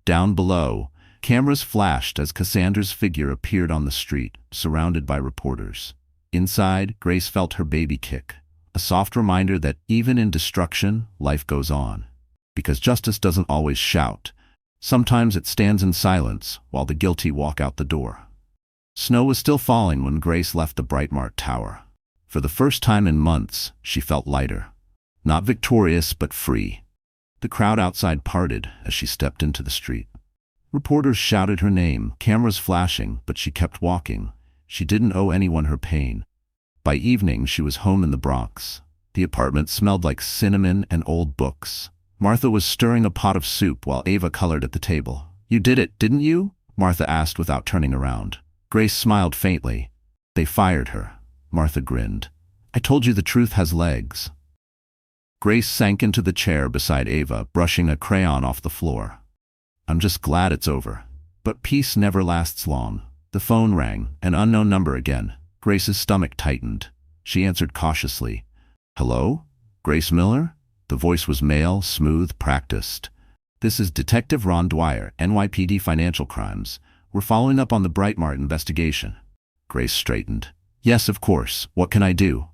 Down below, cameras flashed as Cassandra's figure appeared on the street, surrounded by reporters. Inside, Grace felt her baby kick, a soft reminder that even in destruction, life goes on. Because justice doesn't always shout. Sometimes it stands in silence while the guilty walk out the door. Snow was still falling when Grace left the Brightmart Tower. For the first time in months, she felt lighter. Not victorious, but free. The crowd outside parted as she stepped into the street. Reporters shouted her name, cameras flashing, but she kept walking. She didn't owe anyone her pain. By evening, she was home in the Bronx. The apartment smelled like cinnamon and old books. Martha was stirring a pot of soup while Ava colored at the table. "You did it, didn't you?" Martha asked without turning around. Grace smiled faintly. "They fired her." Martha grinned. "I told you the truth has legs." Grace sank into the chair beside Ava, brushing a crayon off the floor. "I'm just glad it's over." But peace never lasts long. The phone rang, an unknown number again. Grace's stomach tightened. She answered cautiously. "Hello? Grace Miller?" The voice was male, smooth, practiced. "This is Detective Ron Dwyer, NYPD Financial Crimes. We're following up on the Brightmart investigation." Grace straightened. "Yes, of course. What can I do?"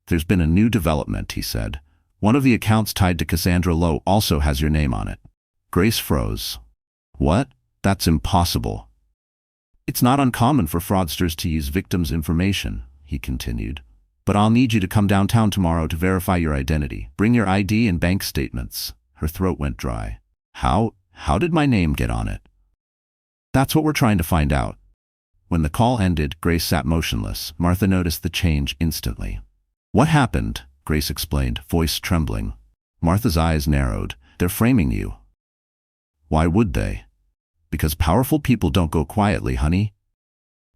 "There's been a new development," he said. "One of the accounts tied to Cassandra Lowe also has your name on it." Grace froze. "What? That's impossible." "It's not uncommon for fraudsters to use victims' information," he continued. "But I'll need you to come downtown tomorrow to verify your identity. Bring your ID and bank statements." Her throat went dry. How did my name get on it?" "That's what we're trying to find out." When the call ended, Grace sat motionless. Martha noticed the change instantly. "What happened?" Grace explained, voice trembling. Martha's eyes narrowed. "They're framing you." "Why would they?" "Because powerful people don't go quietly, honey.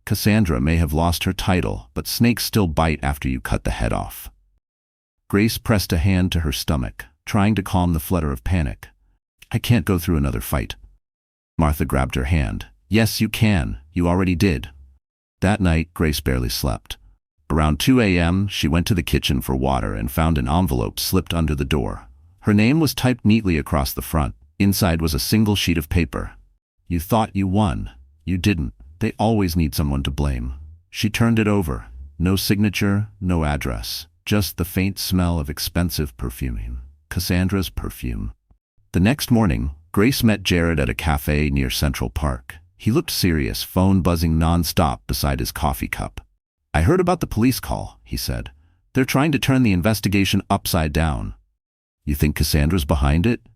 Cassandra may have lost her title, but snakes still bite after you cut the head off." Grace pressed a hand to her stomach, trying to calm the flutter of panic. "I can't go through another fight." Martha grabbed her hand. "Yes, you can. You already did." That night, Grace barely slept. Around 2 a.m., she went to the kitchen for water and found an envelope slipped under the door. Her name was typed neatly across the front. Inside was a single sheet of paper. "You thought you won. You didn't. They always need someone to blame." She turned it over. No signature, no address. Just the faint smell of expensive perfume. Cassandra's perfume. The next morning, Grace met Jared at a cafe near Central Park. He looked serious, phone buzzing non-stop beside his coffee cup. "I heard about the police call," he said. "They're trying to turn the investigation upside down." "You think Cassandra's behind it?"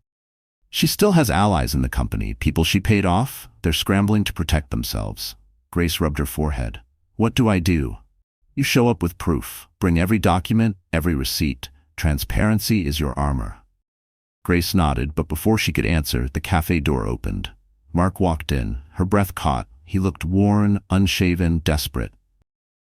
"She still has allies in the company, people she paid off. They're scrambling to protect themselves." Grace rubbed her forehead. "What do I do?" "You show up with proof. Bring every document, every receipt. Transparency is your armor." Grace nodded, but before she could answer, the cafe door opened. Mark walked in. Her breath caught. He looked worn, unshaven, desperate.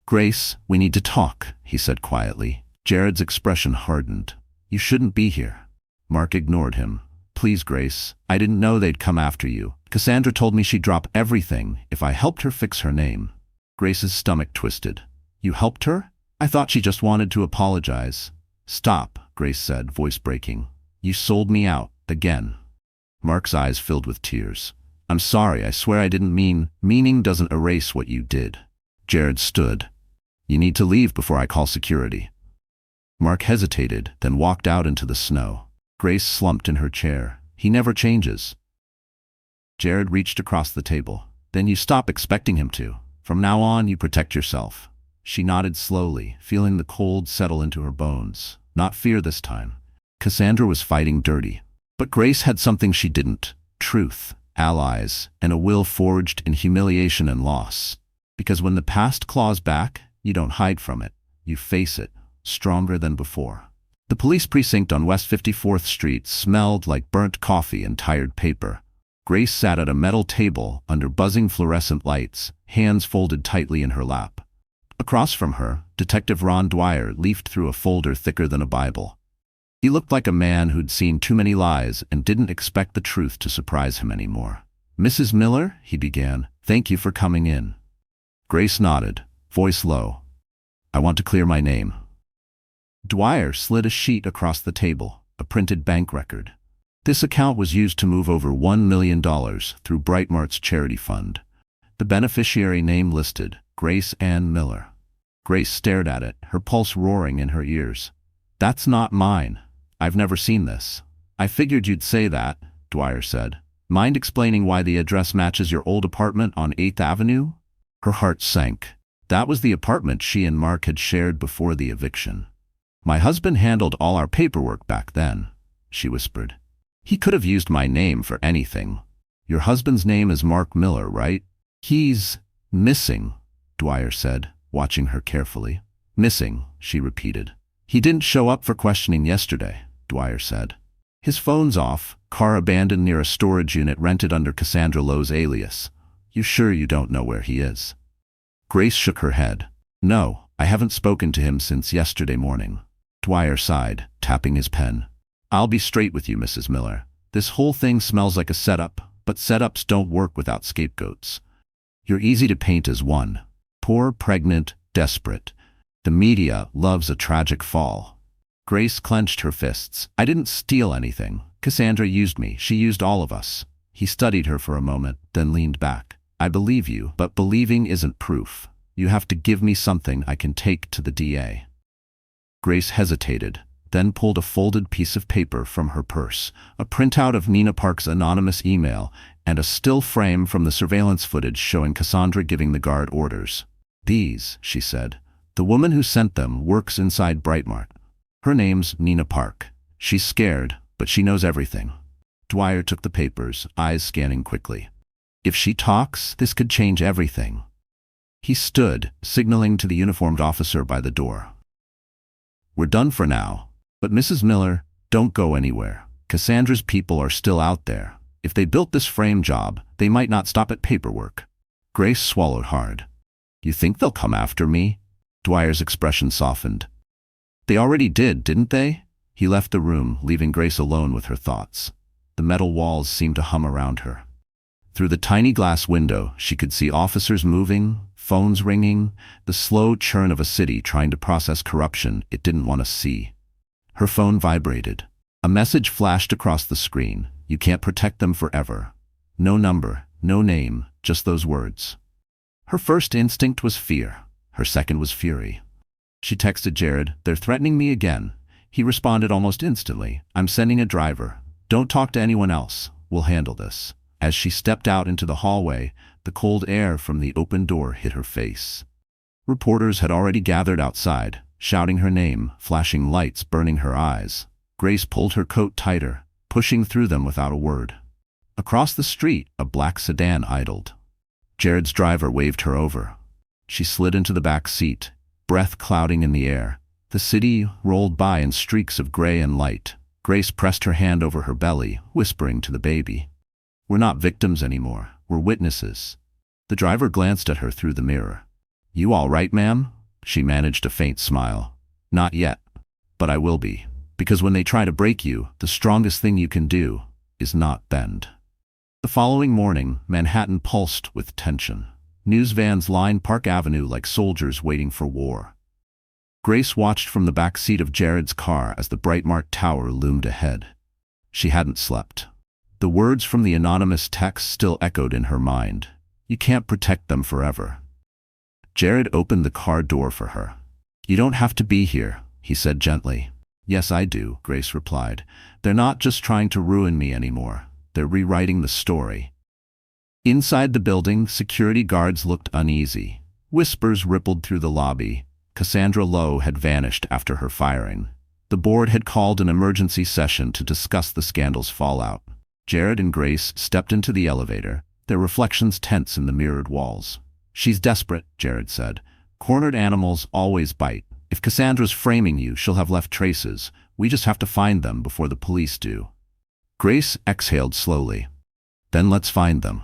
"Grace, we need to talk," he said quietly. Jared's expression hardened. "You shouldn't be here." Mark ignored him. "Please, Grace, I didn't know they'd come after you. Cassandra told me she'd drop everything if I helped her fix her name." Grace's stomach twisted. "You helped her? I thought she just wanted to apologize." "Stop," Grace said, voice breaking. "You sold me out, again." Mark's eyes filled with tears. "I'm sorry, I swear I didn't mean. Meaning doesn't erase what you did." Jared stood. "You need to leave before I call security." Mark hesitated, then walked out into the snow. Grace slumped in her chair. "He never changes." Jared reached across the table. Then you stop expecting him to. From now on, you protect yourself. She nodded slowly, feeling the cold settle into her bones. Not fear this time. Cassandra was fighting dirty. But Grace had something she didn't. Truth, allies, and a will forged in humiliation and loss. Because when the past claws back, you don't hide from it. You face it, stronger than before. The police precinct on West 54th Street smelled like burnt coffee and tired paper. Grace sat at a metal table under buzzing fluorescent lights, hands folded tightly in her lap. Across from her, Detective Ron Dwyer leafed through a folder thicker than a Bible. He looked like a man who'd seen too many lies and didn't expect the truth to surprise him anymore. "Mrs. Miller," he began, "thank you for coming in." Grace nodded, voice low. "I want to clear my name." Dwyer slid a sheet across the table, a printed bank record. This account was used to move over $1 million through Brightmart's charity fund. The beneficiary name listed, Grace Ann Miller. Grace stared at it, her pulse roaring in her ears. "That's not mine. I've never seen this." "I figured you'd say that," Dwyer said. "Mind explaining why the address matches your old apartment on 8th Avenue? Her heart sank. That was the apartment she and Mark had shared before the eviction. "My husband handled all our paperwork back then," she whispered. "He could have used my name for anything. Your husband's name is Mark Miller, right?" "He's missing," Dwyer said, watching her carefully. "Missing," she repeated. "He didn't show up for questioning yesterday," Dwyer said. "His phone's off, car abandoned near a storage unit rented under Cassandra Lowe's alias. You sure you don't know where he is?" Grace shook her head. "No, I haven't spoken to him since yesterday morning." Dwyer sighed, tapping his pen. "I'll be straight with you, Mrs. Miller. This whole thing smells like a setup, but setups don't work without scapegoats. You're easy to paint as one. Poor, pregnant, desperate. The media loves a tragic fall." Grace clenched her fists. "I didn't steal anything. Cassandra used me. She used all of us." He studied her for a moment, then leaned back. "I believe you, but believing isn't proof. You have to give me something I can take to the DA." Grace hesitated, then pulled a folded piece of paper from her purse, a printout of Nina Park's anonymous email, and a still frame from the surveillance footage showing Cassandra giving the guard orders. "These," she said. "The woman who sent them works inside Brightmart. Her name's Nina Park. She's scared, but she knows everything." Dwyer took the papers, eyes scanning quickly. "If she talks, this could change everything." He stood, signaling to the uniformed officer by the door. "We're done for now. But Mrs. Miller, don't go anywhere. Cassandra's people are still out there. If they built this frame job, they might not stop at paperwork." Grace swallowed hard. "You think they'll come after me?" Dwyer's expression softened. "They already did, didn't they?" He left the room, leaving Grace alone with her thoughts. The metal walls seemed to hum around her. Through the tiny glass window, she could see officers moving, phones ringing, the slow churn of a city trying to process corruption it didn't want to see. Her phone vibrated. A message flashed across the screen. "You can't protect them forever." No number, no name, just those words. Her first instinct was fear. Her second was fury. She texted Jared, "They're threatening me again." He responded almost instantly, "I'm sending a driver. Don't talk to anyone else. We'll handle this." As she stepped out into the hallway, the cold air from the open door hit her face. Reporters had already gathered outside, shouting her name, flashing lights burning her eyes. Grace pulled her coat tighter, pushing through them without a word. Across the street, a black sedan idled. Jared's driver waved her over. She slid into the back seat, breath clouding in the air. The city rolled by in streaks of gray and light. Grace pressed her hand over her belly, whispering to the baby. "We're not victims anymore. We're witnesses." The driver glanced at her through the mirror. "You all right, ma'am?" She managed a faint smile. "Not yet. But I will be. Because when they try to break you, the strongest thing you can do is not bend." The following morning, Manhattan pulsed with tension. News vans lined Park Avenue like soldiers waiting for war. Grace watched from the back seat of Jared's car as the Brightmart Tower loomed ahead. She hadn't slept. The words from the anonymous text still echoed in her mind. "You can't protect them forever." Jared opened the car door for her. "You don't have to be here," he said gently. "Yes, I do," Grace replied. "They're not just trying to ruin me anymore. They're rewriting the story." Inside the building, security guards looked uneasy. Whispers rippled through the lobby. Cassandra Lowe had vanished after her firing. The board had called an emergency session to discuss the scandal's fallout. Jared and Grace stepped into the elevator, their reflections tense in the mirrored walls. "She's desperate," Jared said. "Cornered animals always bite. If Cassandra's framing you, she'll have left traces. We just have to find them before the police do." Grace exhaled slowly. "Then let's find them."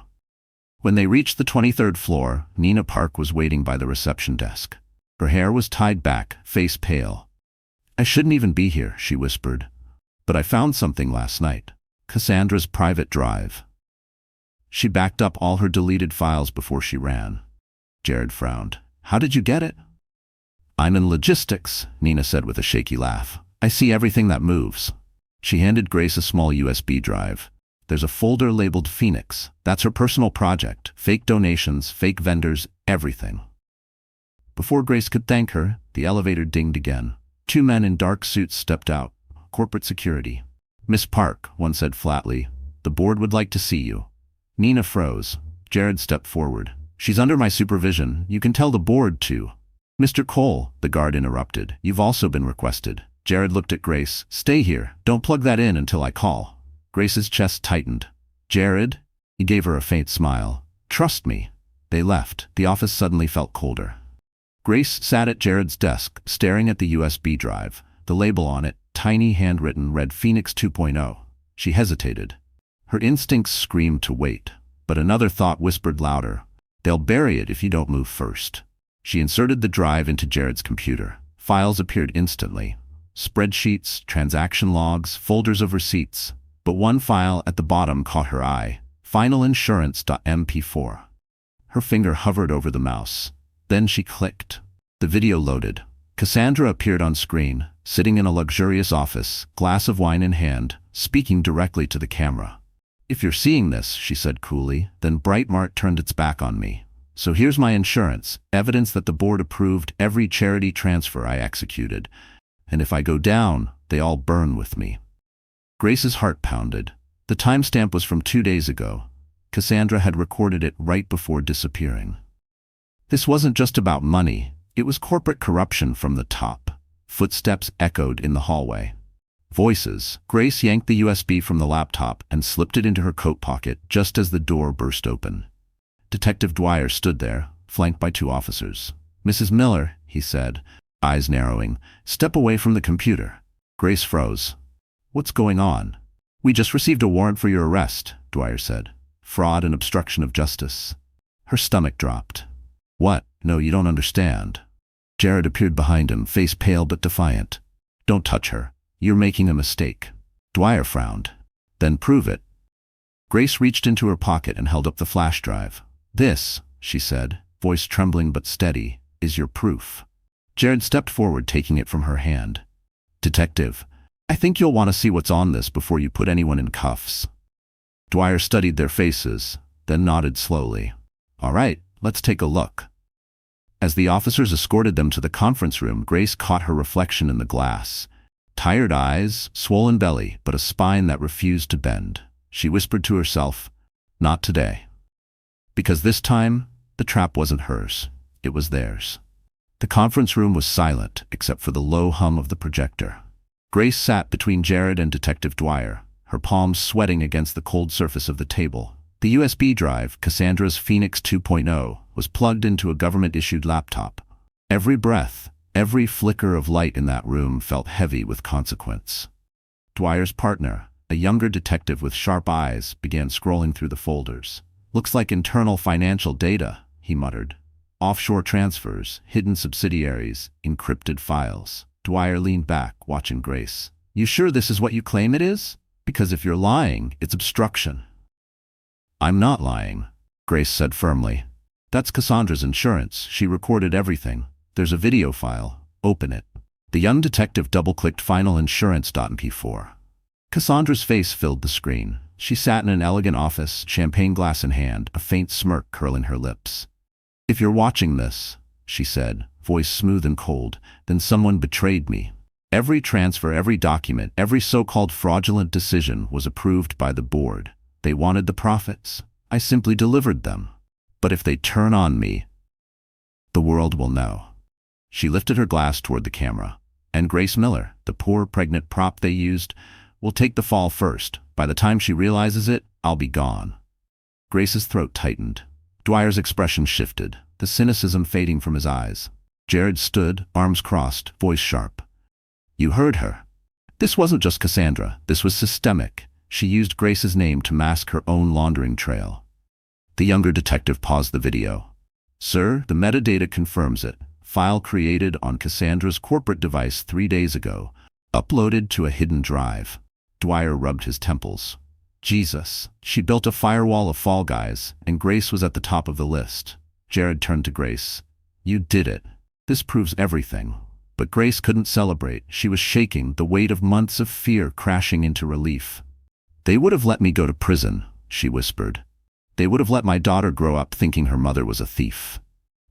When they reached the 23rd floor, Nina Park was waiting by the reception desk. Her hair was tied back, face pale. "I shouldn't even be here," she whispered. "But I found something last night. Cassandra's private drive." She backed up all her deleted files before she ran. Jared frowned. "How did you get it?" "I'm in logistics," Nina said with a shaky laugh. "I see everything that moves." She handed Grace a small USB drive. "There's a folder labeled Phoenix. That's her personal project. Fake donations, fake vendors, everything." Before Grace could thank her, the elevator dinged again. 2 men in dark suits stepped out. Corporate security. "Miss Park," one said flatly, "the board would like to see you." Nina froze. Jared stepped forward. "She's under my supervision. You can tell the board to." "Mr. Cole," the guard interrupted, "you've also been requested." Jared looked at Grace. "Stay here. Don't plug that in until I call." Grace's chest tightened. "Jared?" He gave her a faint smile. "Trust me." They left. The office suddenly felt colder. Grace sat at Jared's desk, staring at the USB drive. The label on it, tiny handwritten, read Phoenix 2.0. She hesitated. Her instincts screamed to wait, but another thought whispered louder. "They'll bury it if you don't move first." She inserted the drive into Jared's computer. Files appeared instantly. Spreadsheets, transaction logs, folders of receipts. But one file at the bottom caught her eye. finalinsurance.mp4. Her finger hovered over the mouse. Then she clicked. The video loaded. Cassandra appeared on screen, sitting in a luxurious office, glass of wine in hand, speaking directly to the camera. "If you're seeing this," she said coolly, "then Brightmart turned its back on me. So here's my insurance, evidence that the board approved every charity transfer I executed. And if I go down, they all burn with me." Grace's heart pounded. The timestamp was from 2 days ago. Cassandra had recorded it right before disappearing. This wasn't just about money. It was corporate corruption from the top. Footsteps echoed in the hallway. Voices. Grace yanked the USB from the laptop and slipped it into her coat pocket just as the door burst open. Detective Dwyer stood there, flanked by 2 officers. "Mrs. Miller," he said, eyes narrowing, "step away from the computer." Grace froze. "What's going on?" "We just received a warrant for your arrest," Dwyer said. "Fraud and obstruction of justice." Her stomach dropped. "What? No, you don't understand." Jared appeared behind him, face pale but defiant. "Don't touch her. You're making a mistake." Dwyer frowned. "Then prove it." Grace reached into her pocket and held up the flash drive. "This," she said, voice trembling but steady, "is your proof." Jared stepped forward, taking it from her hand. "Detective, I think you'll want to see what's on this before you put anyone in cuffs." Dwyer studied their faces, then nodded slowly. "All right, let's take a look." As the officers escorted them to the conference room, Grace caught her reflection in the glass. Tired eyes, swollen belly, but a spine that refused to bend. She whispered to herself, "Not today." Because this time, the trap wasn't hers. It was theirs. The conference room was silent, except for the low hum of the projector. Grace sat between Jared and Detective Dwyer, her palms sweating against the cold surface of the table. The USB drive, Cassandra's Phoenix 2.0, was plugged into a government-issued laptop. Every breath, every flicker of light in that room felt heavy with consequence. Dwyer's partner, a younger detective with sharp eyes, began scrolling through the folders. "Looks like internal financial data," he muttered. "Offshore transfers, hidden subsidiaries, encrypted files." Dwyer leaned back, watching Grace. "You sure this is what you claim it is? Because if you're lying, it's obstruction." "I'm not lying," Grace said firmly. "That's Cassandra's insurance. She recorded everything. There's a video file. Open it." The young detective double-clicked finalinsurance.mp4. Cassandra's face filled the screen. She sat in an elegant office, champagne glass in hand, a faint smirk curling her lips. "If you're watching this," she said, voice smooth and cold, "then someone betrayed me. Every transfer, every document, every so-called fraudulent decision was approved by the board. They wanted the profits. I simply delivered them. But if they turn on me, the world will know." She lifted her glass toward the camera. "And Grace Miller, the poor pregnant prop they used, will take the fall first. By the time she realizes it, I'll be gone." Grace's throat tightened. Dwyer's expression shifted, the cynicism fading from his eyes. Jared stood, arms crossed, voice sharp. "You heard her. This wasn't just Cassandra. This was systemic. She used Grace's name to mask her own laundering trail." The younger detective paused the video. "Sir, the metadata confirms it. File created on Cassandra's corporate device 3 days ago, uploaded to a hidden drive." Dwyer rubbed his temples. "Jesus, she built a firewall of fall guys, and Grace was at the top of the list." Jared turned to Grace. "You did it. This proves everything." But Grace couldn't celebrate. She was shaking, the weight of months of fear crashing into relief. "They would have let me go to prison," she whispered. "They would have let my daughter grow up thinking her mother was a thief."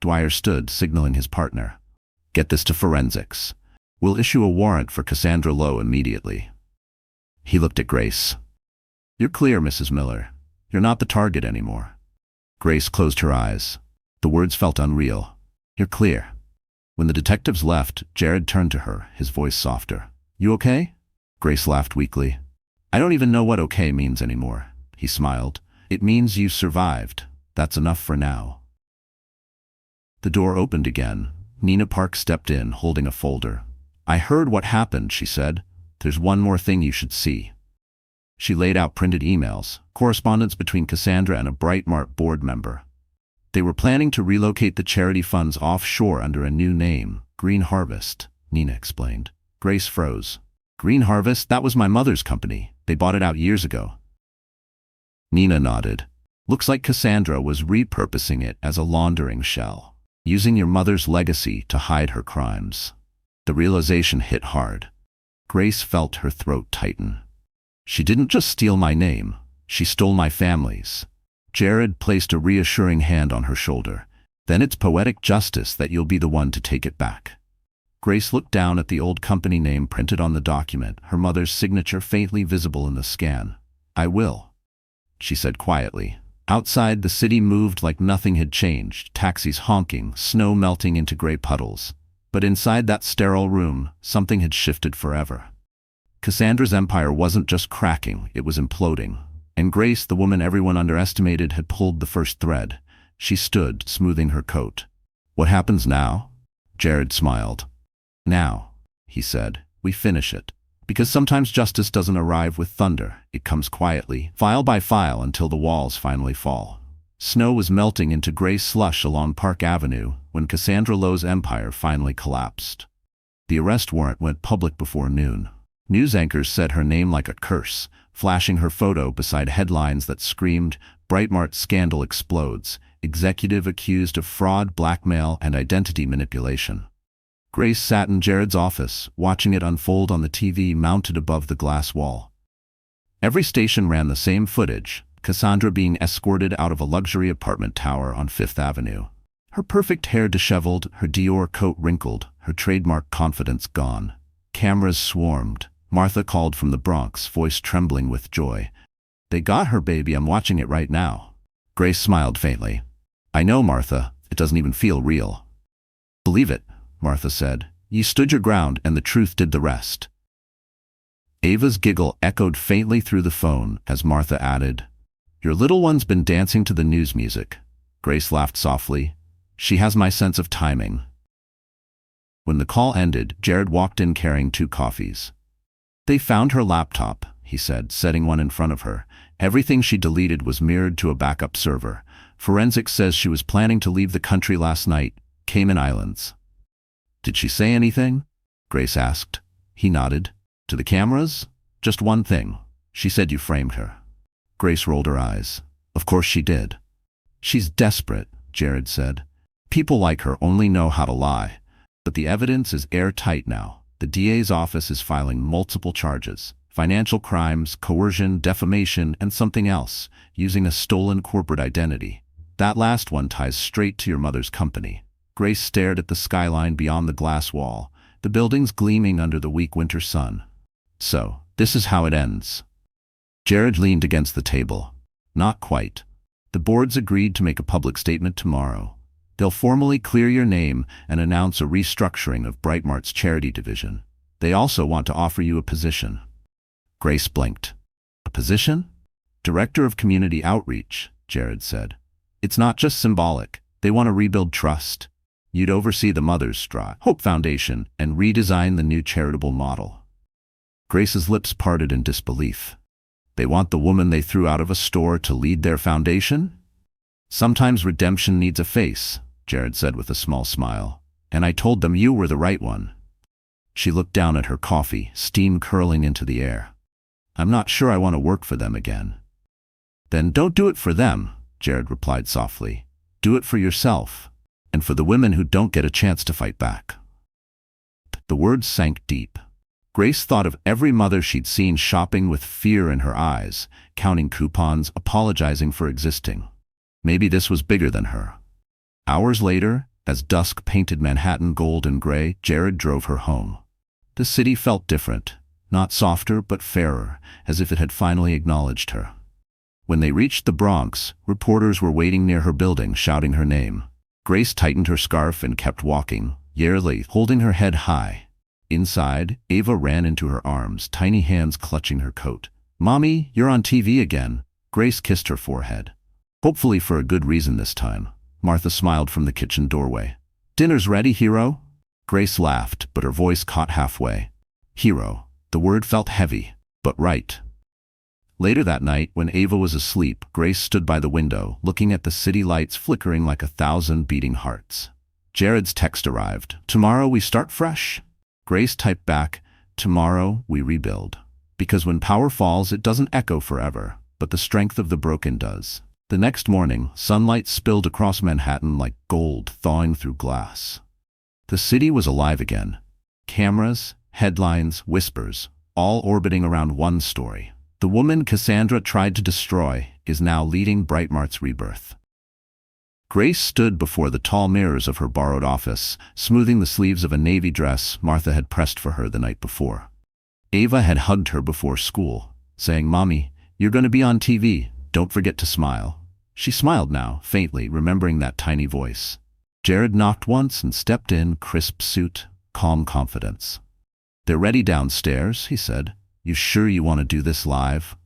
Dwyer stood, signaling his partner. "Get this to forensics. We'll issue a warrant for Cassandra Lowe immediately." He looked at Grace. "You're clear, Mrs. Miller. You're not the target anymore." Grace closed her eyes. The words felt unreal. "You're clear." When the detectives left, Jared turned to her, his voice softer. "You okay?" Grace laughed weakly. "I don't even know what okay means anymore." He smiled. "It means you survived. That's enough for now." The door opened again. Nina Park stepped in, holding a folder. "I heard what happened," she said. "There's one more thing you should see." She laid out printed emails, correspondence between Cassandra and a Brightmart board member. They were planning to relocate the charity funds offshore under a new name, Green Harvest, Nina explained. Grace froze. "Green Harvest? That was my mother's company. They bought it out years ago." Nina nodded. "Looks like Cassandra was repurposing it as a laundering shell, using your mother's legacy to hide her crimes." The realization hit hard. Grace felt her throat tighten. "She didn't just steal my name. She stole my family's." Jared placed a reassuring hand on her shoulder. "Then it's poetic justice that you'll be the one to take it back." Grace looked down at the old company name printed on the document, her mother's signature faintly visible in the scan. "I will," she said quietly. Outside, the city moved like nothing had changed, taxis honking, snow melting into gray puddles. But inside that sterile room, something had shifted forever. Cassandra's empire wasn't just cracking, it was imploding. And Grace, the woman everyone underestimated, had pulled the first thread. She stood, smoothing her coat. "What happens now?" Jared smiled. "Now," he said, "we finish it. Because sometimes justice doesn't arrive with thunder. It comes quietly, file by file, until the walls finally fall." Snow was melting into gray slush along Park Avenue when Cassandra Lowe's empire finally collapsed. The arrest warrant went public before noon. News anchors said her name like a curse, flashing her photo beside headlines that screamed, "Brightmart scandal explodes. Executive accused of fraud, blackmail, and identity manipulation." Grace sat in Jared's office, watching it unfold on the TV mounted above the glass wall. Every station ran the same footage, Cassandra being escorted out of a luxury apartment tower on Fifth Avenue. Her perfect hair disheveled, her Dior coat wrinkled, her trademark confidence gone. Cameras swarmed. Martha called from the Bronx, voice trembling with joy. "They got her, baby. I'm watching it right now." Grace smiled faintly. "I know, Martha. It doesn't even feel real." "Believe it," Martha said. "You stood your ground, and the truth did the rest." Ava's giggle echoed faintly through the phone as Martha added, "Your little one's been dancing to the news music." Grace laughed softly. "She has my sense of timing." When the call ended, Jared walked in carrying 2 coffees. "They found her laptop," he said, setting one in front of her. "Everything she deleted was mirrored to a backup server. Forensics says she was planning to leave the country last night, Cayman Islands." "Did she say anything?" Grace asked. He nodded. "To the cameras? Just one thing. She said you framed her." Grace rolled her eyes. "Of course she did." "She's desperate," Jared said. "People like her only know how to lie. But the evidence is airtight now. The DA's office is filing multiple charges: financial crimes, coercion, defamation, and something else, using a stolen corporate identity. That last one ties straight to your mother's company." Grace stared at the skyline beyond the glass wall, the buildings gleaming under the weak winter sun. "So, this is how it ends." Jared leaned against the table. "Not quite." The board's agreed to make a public statement tomorrow. They'll formally clear your name and announce a restructuring of Brightmart's charity division. They also want to offer you a position. Grace blinked. A position? Director of Community Outreach, Jared said. It's not just symbolic. They want to rebuild trust. You'd oversee the Mother's Hope Foundation and redesign the new charitable model. Grace's lips parted in disbelief. They want the woman they threw out of a store to lead their foundation? Sometimes redemption needs a face, Jared said with a small smile. And I told them you were the right one. She looked down at her coffee, steam curling into the air. I'm not sure I want to work for them again. Then don't do it for them, Jared replied softly. Do it for yourself, and for the women who don't get a chance to fight back. The words sank deep. Grace thought of every mother she'd seen shopping with fear in her eyes, counting coupons, apologizing for existing. Maybe this was bigger than her. Hours later, as dusk painted Manhattan gold and gray, Jared drove her home. The city felt different, not softer but fairer, as if it had finally acknowledged her. When they reached the Bronx, reporters were waiting near her building, shouting her name. Grace tightened her scarf and kept walking, yearly, holding her head high. Inside, Ava ran into her arms, tiny hands clutching her coat. Mommy, you're on TV again. Grace kissed her forehead. Hopefully for a good reason this time. Martha smiled from the kitchen doorway. Dinner's ready, hero? Grace laughed, but her voice caught halfway. Hero. The word felt heavy, but right. Later that night, when Ava was asleep, Grace stood by the window, looking at the city lights flickering like 1,000 beating hearts. Jared's text arrived. Tomorrow we start fresh. Grace typed back, tomorrow we rebuild. Because when power falls, it doesn't echo forever, but the strength of the broken does. The next morning, sunlight spilled across Manhattan like gold thawing through glass. The city was alive again. Cameras, headlines, whispers, all orbiting around one story. The woman Cassandra tried to destroy is now leading Brightmart's rebirth. Grace stood before the tall mirrors of her borrowed office, smoothing the sleeves of a navy dress Martha had pressed for her the night before. Ava had hugged her before school, saying, Mommy, you're going to be on TV. Don't forget to smile. She smiled now, faintly, remembering that tiny voice. Jared knocked once and stepped in, crisp suit, calm confidence. They're ready downstairs, he said. You sure you want to do this live?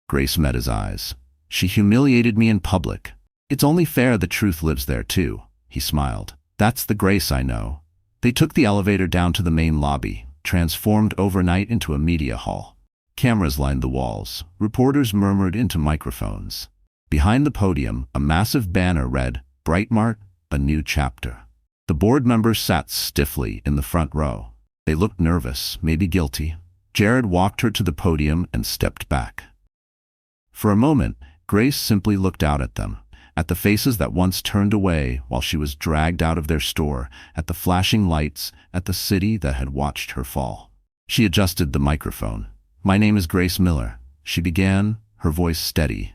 Grace met his eyes. She humiliated me in public. It's only fair the truth lives there too, he smiled. That's the Grace I know. They took the elevator down to the main lobby, transformed overnight into a media hall. Cameras lined the walls. Reporters murmured into microphones. Behind the podium, a massive banner read, Brightmart, a new chapter. The board members sat stiffly in the front row. They looked nervous, maybe guilty. Jared walked her to the podium and stepped back. For a moment, Grace simply looked out at them, at the faces that once turned away while she was dragged out of their store, at the flashing lights, at the city that had watched her fall. She adjusted the microphone. My name is Grace Miller, she began, her voice steady.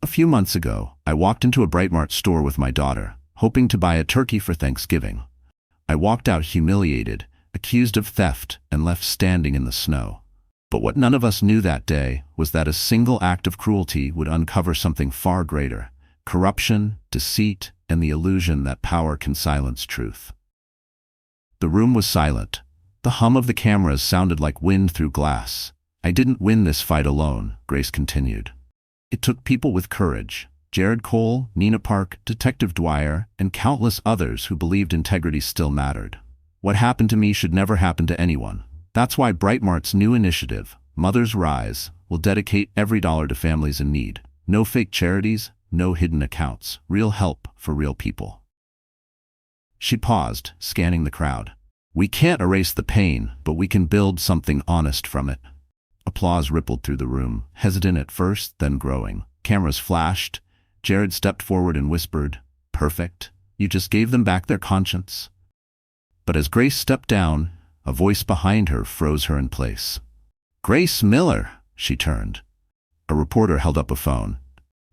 A few months ago, I walked into a Brightmart store with my daughter, hoping to buy a turkey for Thanksgiving. I walked out humiliated, accused of theft, and left standing in the snow. But what none of us knew that day was that a single act of cruelty would uncover something far greater: corruption, deceit, and the illusion that power can silence truth. The room was silent. The hum of the cameras sounded like wind through glass. I didn't win this fight alone, Grace continued. It took people with courage. Jared Cole, Nina Park, Detective Dwyer, and countless others who believed integrity still mattered. What happened to me should never happen to anyone. That's why Brightmart's new initiative, Mothers Rise, will dedicate every dollar to families in need. No fake charities, no hidden accounts, real help for real people. She paused, scanning the crowd. We can't erase the pain, but we can build something honest from it. Applause rippled through the room, hesitant at first, then growing. Cameras flashed. Jared stepped forward and whispered, Perfect. You just gave them back their conscience. But as Grace stepped down, a voice behind her froze her in place. Grace Miller, she turned. A reporter held up a phone.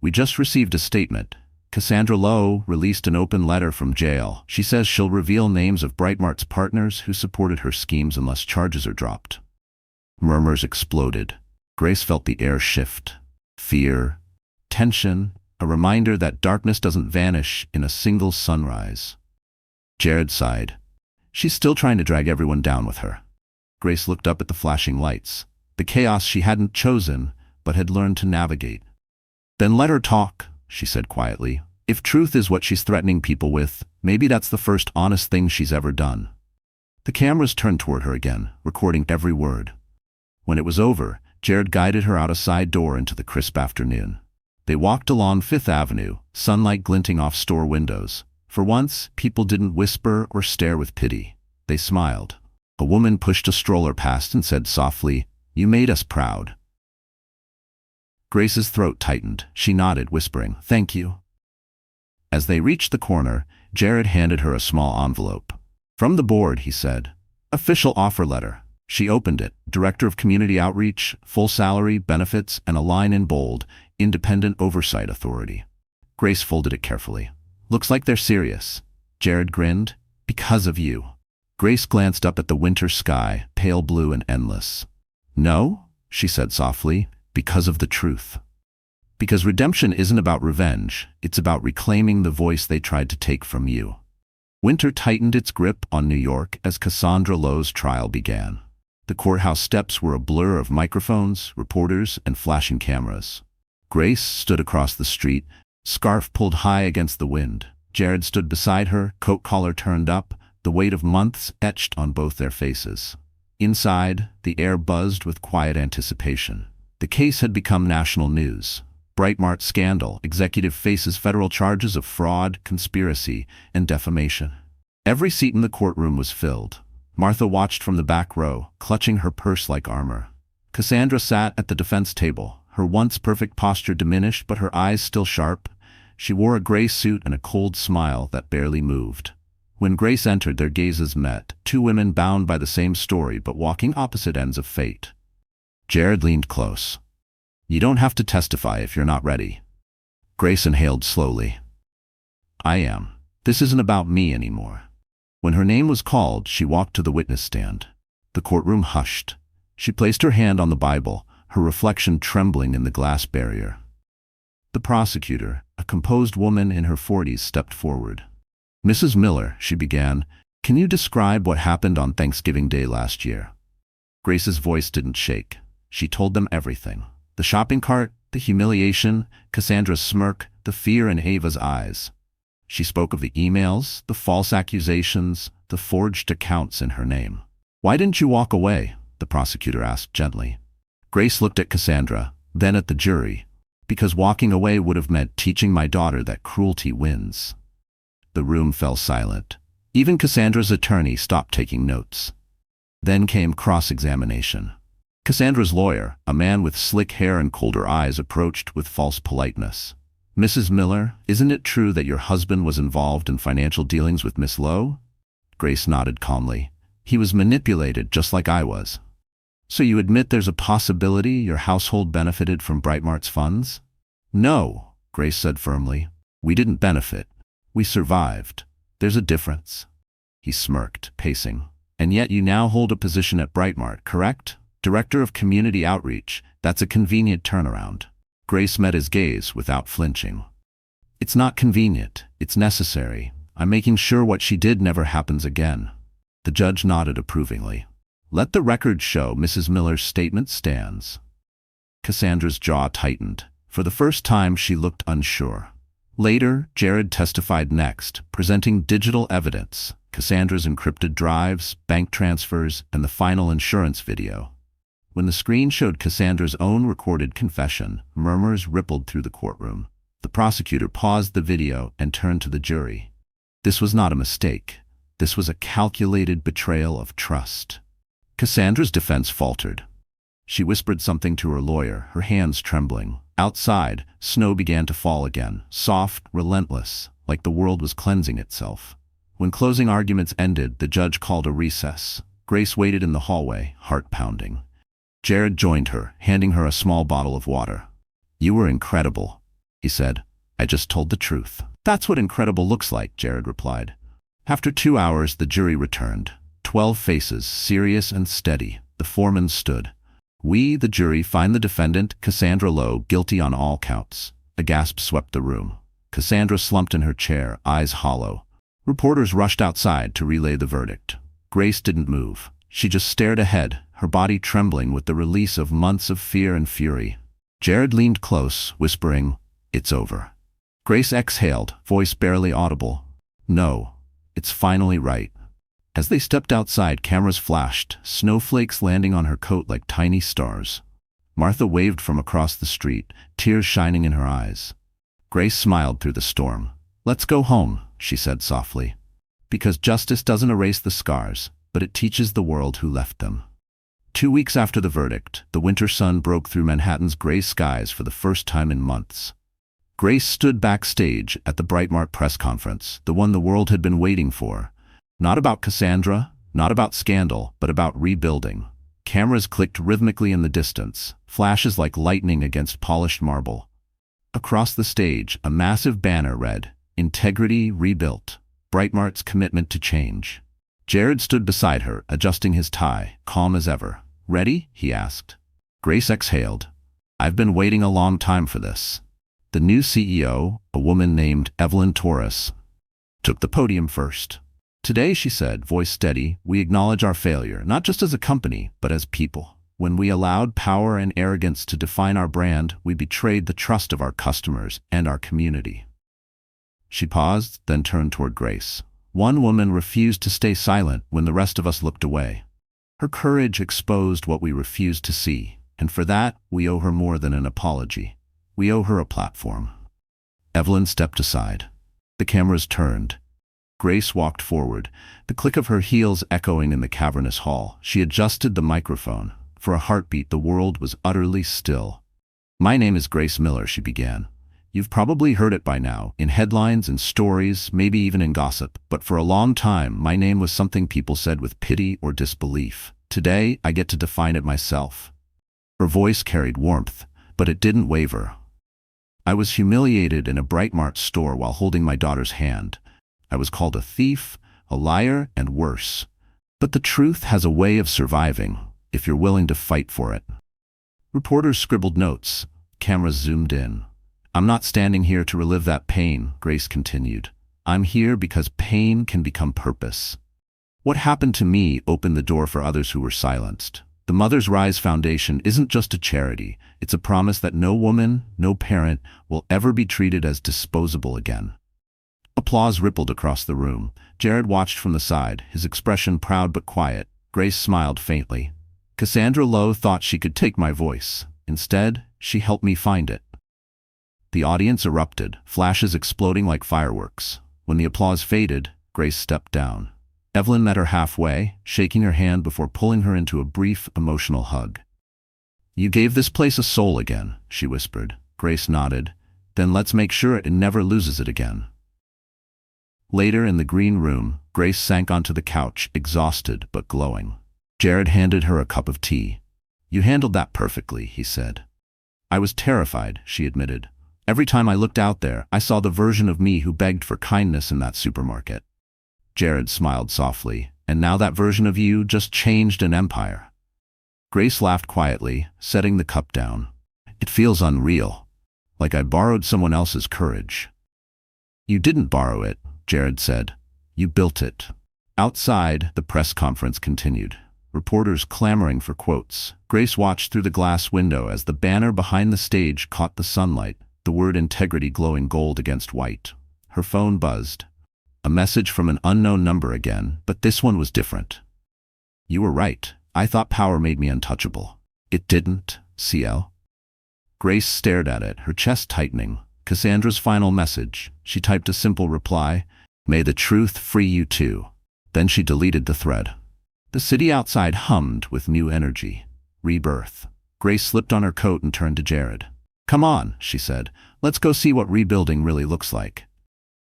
We just received a statement. Cassandra Lowe released an open letter from jail. She says she'll reveal names of Brightmart's partners who supported her schemes unless charges are dropped. Murmurs exploded. Grace felt the air shift. Fear, tension, a a reminder that darkness doesn't vanish in a single sunrise. Jared sighed. She's still trying to drag everyone down with her. Grace looked up at the flashing lights, the chaos she hadn't chosen but had learned to navigate. Then let her talk, she said quietly. If truth is what she's threatening people with, maybe that's the first honest thing she's ever done. The cameras turned toward her again, recording every word. When it was over, Jared guided her out a side door into the crisp afternoon. They walked along Fifth Avenue, sunlight glinting off store windows. For once, people didn't whisper or stare with pity. They smiled. A woman pushed a stroller past and said softly, "You made us proud." Grace's throat tightened. She nodded, whispering, "Thank you." As they reached the corner, Jared handed her a small envelope. "From the board," he said. "Official offer letter." She opened it. Director of Community Outreach, full salary, benefits, and a line in bold, Independent Oversight Authority. Grace folded it carefully. "Looks like they're serious." Jared grinned. "Because of you." Grace glanced up at the winter sky, pale blue and endless. "No," she said softly, "because of the truth. Because redemption isn't about revenge, it's about reclaiming the voice they tried to take from you." Winter tightened its grip on New York as Cassandra Lowe's trial began. The courthouse steps were a blur of microphones, reporters, and flashing cameras. Grace stood across the street, scarf pulled high against the wind. Jared stood beside her, coat collar turned up, the weight of months etched on both their faces. Inside, the air buzzed with quiet anticipation. The case had become national news. Breitbart scandal, executive faces federal charges of fraud, conspiracy, and defamation. Every seat in the courtroom was filled. Martha watched from the back row, clutching her purse like armor. Cassandra sat at the defense table, her once perfect posture diminished but her eyes still sharp. She wore a gray suit and a cold smile that barely moved. When Grace entered, their gazes met, two women bound by the same story but walking opposite ends of fate. Jared leaned close. "You don't have to testify if you're not ready." Grace inhaled slowly. "I am. This isn't about me anymore." When her name was called, she walked to the witness stand. The courtroom hushed. She placed her hand on the Bible, her reflection trembling in the glass barrier. The prosecutor, a composed woman in her 40s, stepped forward. "Mrs. Miller," she began, "can you describe what happened on Thanksgiving Day last year?" Grace's voice didn't shake. She told them everything. The shopping cart, the humiliation, Cassandra's smirk, the fear in Ava's eyes. She spoke of the emails, the false accusations, the forged accounts in her name. "Why didn't you walk away?" the prosecutor asked gently. Grace looked at Cassandra, then at the jury. "Because walking away would have meant teaching my daughter that cruelty wins." The room fell silent. Even Cassandra's attorney stopped taking notes. Then came cross-examination. Cassandra's lawyer, a man with slick hair and colder eyes, approached with false politeness. "Mrs. Miller, isn't it true that your husband was involved in financial dealings with Miss Lowe?" Grace nodded calmly. "He was manipulated just like I was." "So you admit there's a possibility your household benefited from Breitbart's funds?" "No," Grace said firmly. "We didn't benefit. We survived. There's a difference." He smirked, pacing. "And yet you now hold a position at Breitbart, correct? Director of Community Outreach. That's a convenient turnaround." Grace met his gaze without flinching. "It's not convenient. It's necessary. I'm making sure what she did never happens again." The judge nodded approvingly. "Let the record show Mrs. Miller's statement stands." Cassandra's jaw tightened. For the first time, she looked unsure. Later, Jared testified next, presenting digital evidence, Cassandra's encrypted drives, bank transfers, and the final insurance video. When the screen showed Cassandra's own recorded confession, murmurs rippled through the courtroom. The prosecutor paused the video and turned to the jury. This was not a mistake. This was a calculated betrayal of trust. Cassandra's defense faltered. She whispered something to her lawyer, her hands trembling. Outside, snow began to fall again, soft, relentless, like the world was cleansing itself. When closing arguments ended, the judge called a recess. Grace waited in the hallway, heart pounding. Jared joined her, handing her a small bottle of water. "You were incredible," he said. "I just told the truth." "That's what incredible looks like," Jared replied. After 2 hours, the jury returned. 12 faces, serious and steady. The foreman stood. "We, the jury, find the defendant, Cassandra Lowe, guilty on all counts. A gasp swept the room. Cassandra slumped in her chair, eyes hollow. Reporters rushed outside to relay the verdict. Grace didn't move. She just stared ahead, her body trembling with the release of months of fear and fury. Jared leaned close, whispering, "It's over." Grace exhaled, voice barely audible. "No, it's finally right." As they stepped outside, cameras flashed, snowflakes landing on her coat like tiny stars. Martha waved from across the street, tears shining in her eyes. Grace smiled through the storm. "Let's go home," she said softly. "Because justice doesn't erase the scars, but it teaches the world who left them." 2 weeks after the verdict, the winter sun broke through Manhattan's gray skies for the first time in months. Grace stood backstage at the Breitbart press conference, the one the world had been waiting for. Not about Cassandra, not about scandal, but about rebuilding. Cameras clicked rhythmically in the distance, flashes like lightning against polished marble. Across the stage, a massive banner read, "Integrity Rebuilt, Breitbart's Commitment to Change." Jared stood beside her, adjusting his tie, calm as ever. "Ready?" he asked. Grace exhaled. "I've been waiting a long time for this." The new CEO, a woman named Evelyn Torres, took the podium first. "Today," she said, voice steady, "we acknowledge our failure, not just as a company, but as people. When we allowed power and arrogance to define our brand, we betrayed the trust of our customers and our community." She paused, then turned toward Grace. "One woman refused to stay silent when the rest of us looked away. Her courage exposed what we refused to see, and for that, we owe her more than an apology. We owe her a platform." Evelyn stepped aside. The cameras turned. Grace walked forward, the click of her heels echoing in the cavernous hall. She adjusted the microphone. For a heartbeat, the world was utterly still. "My name is Grace Miller," she began. "You've probably heard it by now, in headlines and stories, maybe even in gossip, but for a long time, my name was something people said with pity or disbelief. Today, I get to define it myself." Her voice carried warmth, but it didn't waver. "I was humiliated in a Breitbart store while holding my daughter's hand. I was called a thief, a liar, and worse. But the truth has a way of surviving, if you're willing to fight for it." Reporters scribbled notes. Cameras zoomed in. "I'm not standing here to relive that pain," Grace continued. "I'm here because pain can become purpose. What happened to me opened the door for others who were silenced. The Mother's Rise Foundation isn't just a charity. It's a promise that no woman, no parent, will ever be treated as disposable again." Applause rippled across the room. Jared watched from the side, his expression proud but quiet. Grace smiled faintly. "Cassandra Lowe thought she could take my voice. Instead, she helped me find it." The audience erupted, flashes exploding like fireworks. When the applause faded, Grace stepped down. Evelyn met her halfway, shaking her hand before pulling her into a brief, emotional hug. "You gave this place a soul again," she whispered. Grace nodded. "Then let's make sure it never loses it again." Later in the green room, Grace sank onto the couch, exhausted but glowing. Jared handed her a cup of tea. "You handled that perfectly," he said. "I was terrified," she admitted. "Every time I looked out there, I saw the version of me who begged for kindness in that supermarket." Jared smiled softly. "And now that version of you just changed an empire." Grace laughed quietly, setting the cup down. "It feels unreal, like I borrowed someone else's courage." "You didn't borrow it," Jared said. "You built it." Outside, the press conference continued. Reporters clamoring for quotes. Grace watched through the glass window as the banner behind the stage caught the sunlight, the word integrity glowing gold against white. Her phone buzzed. A message from an unknown number again, but this one was different. "You were right. I thought power made me untouchable. It didn't, CL." Grace stared at it, her chest tightening. Cassandra's final message. She typed a simple reply, "May the truth free you too." Then she deleted the thread. The city outside hummed with new energy. Rebirth. Grace slipped on her coat and turned to Jared. "Come on," she said. "Let's go see what rebuilding really looks like.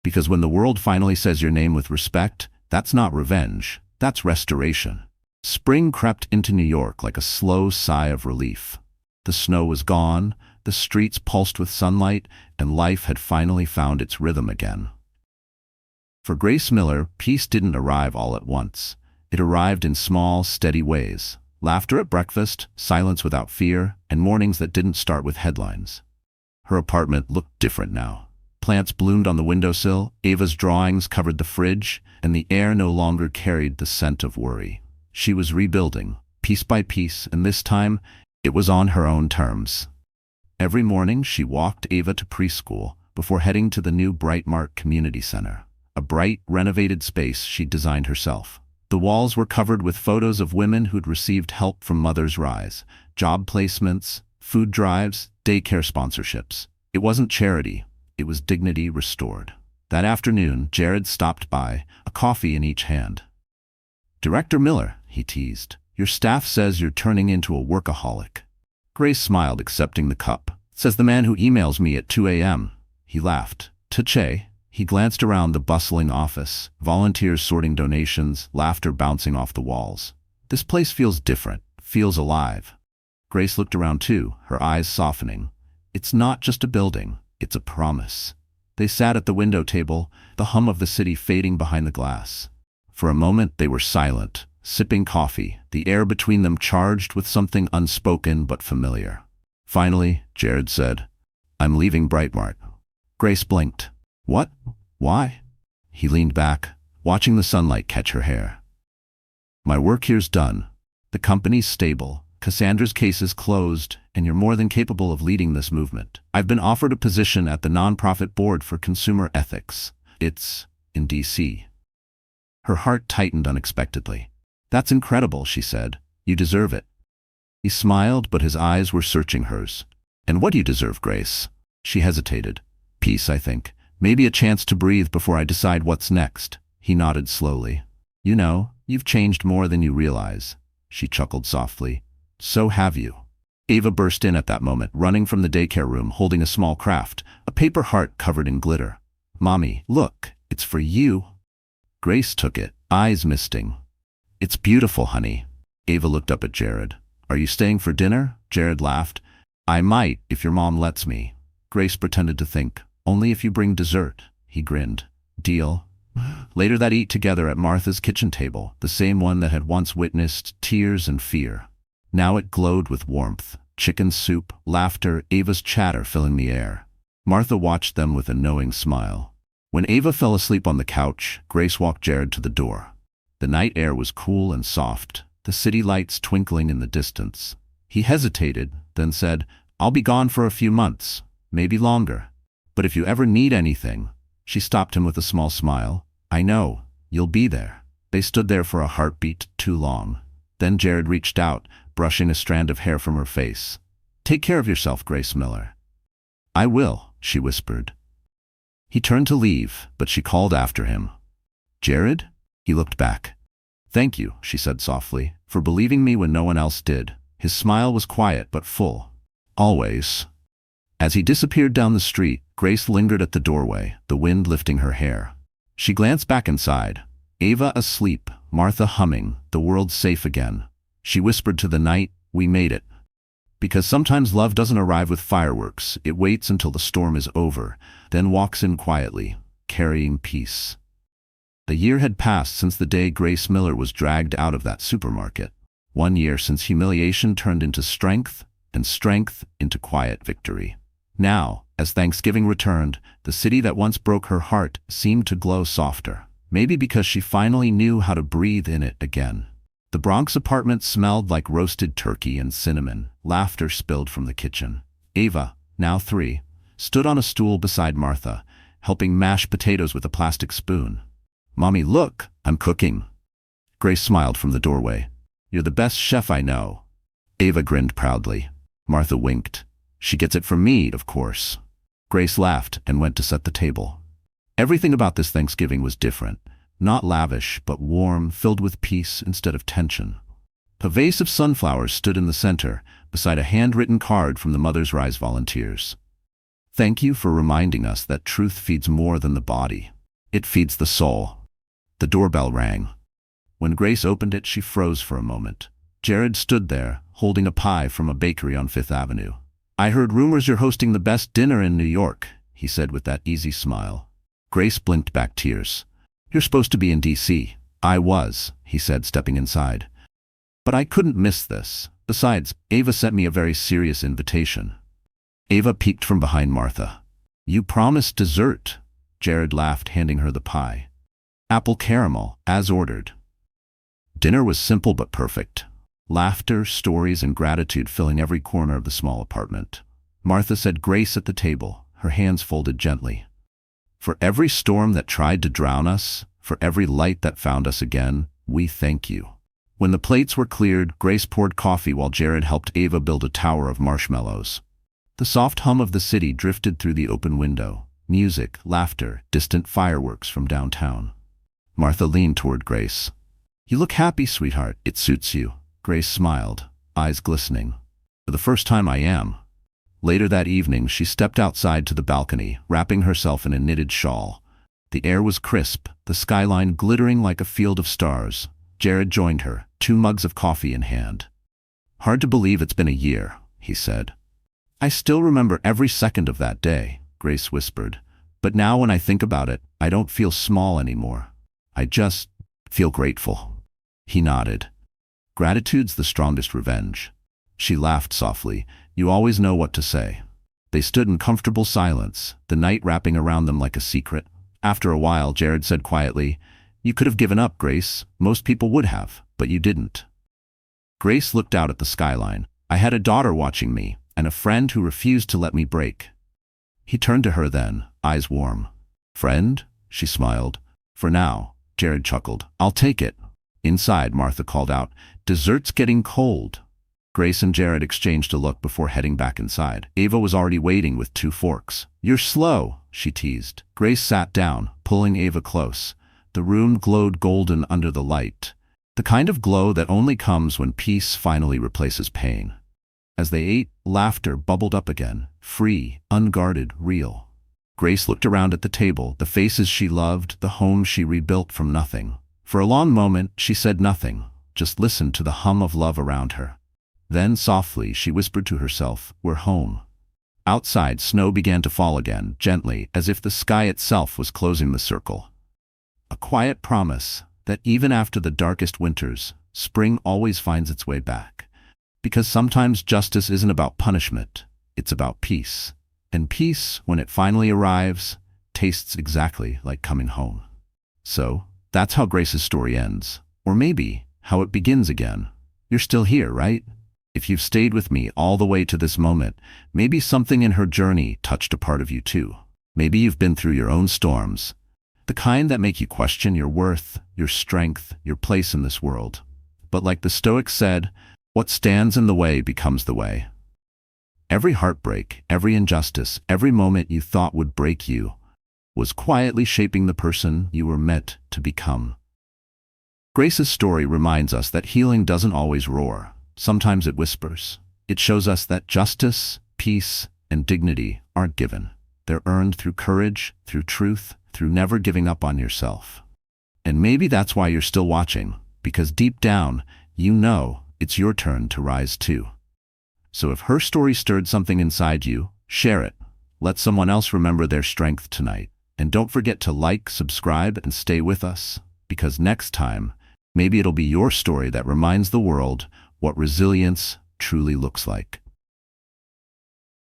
Because when the world finally says your name with respect, that's not revenge, that's restoration." Spring crept into New York like a slow sigh of relief. The snow was gone, the streets pulsed with sunlight, and life had finally found its rhythm again. For Grace Miller, peace didn't arrive all at once. It arrived in small, steady ways. Laughter at breakfast, silence without fear, and mornings that didn't start with headlines. Her apartment looked different now. Plants bloomed on the windowsill, Ava's drawings covered the fridge, and the air no longer carried the scent of worry. She was rebuilding, piece by piece, and this time, it was on her own terms. Every morning she walked Ava to preschool before heading to the new Brightmark Community Center, a bright, renovated space she'd designed herself. The walls were covered with photos of women who'd received help from Mother's Rise, job placements, food drives, daycare sponsorships. It wasn't charity, it was dignity restored. That afternoon, Jared stopped by, a coffee in each hand. "Director Miller," he teased, "your staff says you're turning into a workaholic." Grace smiled, accepting the cup. "Says the man who emails me at 2 a.m. He laughed. "Touché." He glanced around the bustling office, volunteers sorting donations, laughter bouncing off the walls. "This place feels different, feels alive." Grace looked around too, her eyes softening. "It's not just a building, it's a promise." They sat at the window table, the hum of the city fading behind the glass. For a moment they were silent, sipping coffee, the air between them charged with something unspoken but familiar. Finally, Jared said, "I'm leaving Brightmark." Grace blinked. "What? Why?" He leaned back, watching the sunlight catch her hair. "My work here's done. The company's stable. Cassandra's case is closed, and you're more than capable of leading this movement. I've been offered a position at the nonprofit board for consumer ethics. It's in D.C. Her heart tightened unexpectedly. "That's incredible," she said. "You deserve it." He smiled, but his eyes were searching hers. "And what do you deserve, Grace?" She hesitated. "Peace, I think. Maybe a chance to breathe before I decide what's next." He nodded slowly. "You know, you've changed more than you realize." She chuckled softly. "So have you." Ava burst in at that moment, running from the daycare room holding a small craft, a paper heart covered in glitter. "Mommy, look, it's for you." Grace took it, eyes misting. "It's beautiful, honey." Ava looked up at Jared. "Are you staying for dinner?" Jared laughed. "I might, if your mom lets me." Grace pretended to think. "Only if you bring dessert." He grinned. "Deal." Later that eat together at Martha's kitchen table, the same one that had once witnessed tears and fear. Now it glowed with warmth. Chicken soup, laughter, Ava's chatter filling the air. Martha watched them with a knowing smile. When Ava fell asleep on the couch, Grace walked Jared to the door. The night air was cool and soft, the city lights twinkling in the distance. He hesitated, then said, "I'll be gone for a few months, maybe longer. But if you ever need anything." She stopped him with a small smile. "I know, you'll be there." They stood there for a heartbeat too long. Then Jared reached out, brushing a strand of hair from her face. "Take care of yourself, Grace Miller." "I will," she whispered. He turned to leave, but she called after him. "Jared?" He looked back. "Thank you," she said softly, "for believing me when no one else did." His smile was quiet but full. "Always." As he disappeared down the street, Grace lingered at the doorway, the wind lifting her hair. She glanced back inside. Ava asleep, Martha humming, the world safe again. She whispered to the night, "We made it." Because sometimes love doesn't arrive with fireworks, it waits until the storm is over, then walks in quietly, carrying peace. The year had passed since the day Grace Miller was dragged out of that supermarket. 1 year since humiliation turned into strength, and strength into quiet victory. Now, as Thanksgiving returned, the city that once broke her heart seemed to glow softer. Maybe because she finally knew how to breathe in it again. The Bronx apartment smelled like roasted turkey and cinnamon. Laughter spilled from the kitchen. Ava, now 3, stood on a stool beside Martha, helping mash potatoes with a plastic spoon. "Mommy, look, I'm cooking." Grace smiled from the doorway. "You're the best chef I know." Ava grinned proudly. Martha winked. "She gets it from me, of course." Grace laughed and went to set the table. Everything about this Thanksgiving was different. Not lavish, but warm, filled with peace instead of tension. A vase of sunflowers stood in the center, beside a handwritten card from the Mother's Rise volunteers. "Thank you for reminding us that truth feeds more than the body. It feeds the soul." The doorbell rang. When Grace opened it, she froze for a moment. Jared stood there, holding a pie from a bakery on 5th Avenue. "I heard rumors you're hosting the best dinner in New York," he said with that easy smile. Grace blinked back tears. "You're supposed to be in D.C. "I was," he said, stepping inside. "But I couldn't miss this. Besides, Ava sent me a very serious invitation." Ava peeked from behind Martha. You promised dessert. Jared laughed, handing her the pie. Apple caramel, as ordered. Dinner was simple but perfect. Laughter, stories, and gratitude filling every corner of the small apartment. Martha said grace at the table, her hands folded gently. For every storm that tried to drown us, for every light that found us again, we thank you. When the plates were cleared, Grace poured coffee while Jared helped Ava build a tower of marshmallows. The soft hum of the city drifted through the open window. Music, laughter, distant fireworks from downtown. Martha leaned toward Grace. You look happy, sweetheart. It suits you. Grace smiled, eyes glistening. For the first time I am. Later that evening, she stepped outside to the balcony, wrapping herself in a knitted shawl. The air was crisp, the skyline glittering like a field of stars. Jared joined her, 2 mugs of coffee in hand. Hard to believe it's been a year, he said. I still remember every second of that day, Grace whispered. But now when I think about it, I don't feel small anymore. I just feel grateful. He nodded. Gratitude's the strongest revenge. She laughed softly. You always know what to say. They stood in comfortable silence, the night wrapping around them like a secret. After a while, Jared said quietly, You could have given up, Grace. Most people would have, but you didn't. Grace looked out at the skyline. I had a daughter watching me, and a friend who refused to let me break. He turned to her then, eyes warm. Friend? She smiled. For now, Jared chuckled. I'll take it. Inside, Martha called out, Dessert's getting cold. Grace and Jared exchanged a look before heading back inside. Ava was already waiting with 2 forks. You're slow, she teased. Grace sat down, pulling Ava close. The room glowed golden under the light, the kind of glow that only comes when peace finally replaces pain. As they ate, laughter bubbled up again, free, unguarded, real. Grace looked around at the table, the faces she loved, the home she rebuilt from nothing. For a long moment, she said nothing, just listened to the hum of love around her. Then, softly, she whispered to herself, We're home. Outside, snow began to fall again, gently, as if the sky itself was closing the circle. A quiet promise that even after the darkest winters, spring always finds its way back. Because sometimes justice isn't about punishment, it's about peace. And peace, when it finally arrives, tastes exactly like coming home. So, that's how Grace's story ends. Or maybe, how it begins again. You're still here, right? If you've stayed with me all the way to this moment, maybe something in her journey touched a part of you too. Maybe you've been through your own storms, the kind that make you question your worth, your strength, your place in this world. But like the Stoics said, what stands in the way becomes the way. Every heartbreak, every injustice, every moment you thought would break you, was quietly shaping the person you were meant to become. Grace's story reminds us that healing doesn't always roar. Sometimes it whispers. It shows us that justice, peace, and dignity aren't given. They're earned through courage, through truth, through never giving up on yourself. And maybe that's why you're still watching, because deep down, you know it's your turn to rise too. So if her story stirred something inside you, share it. Let someone else remember their strength tonight. And don't forget to like, subscribe, and stay with us, because next time, maybe it'll be your story that reminds the world what resilience truly looks like.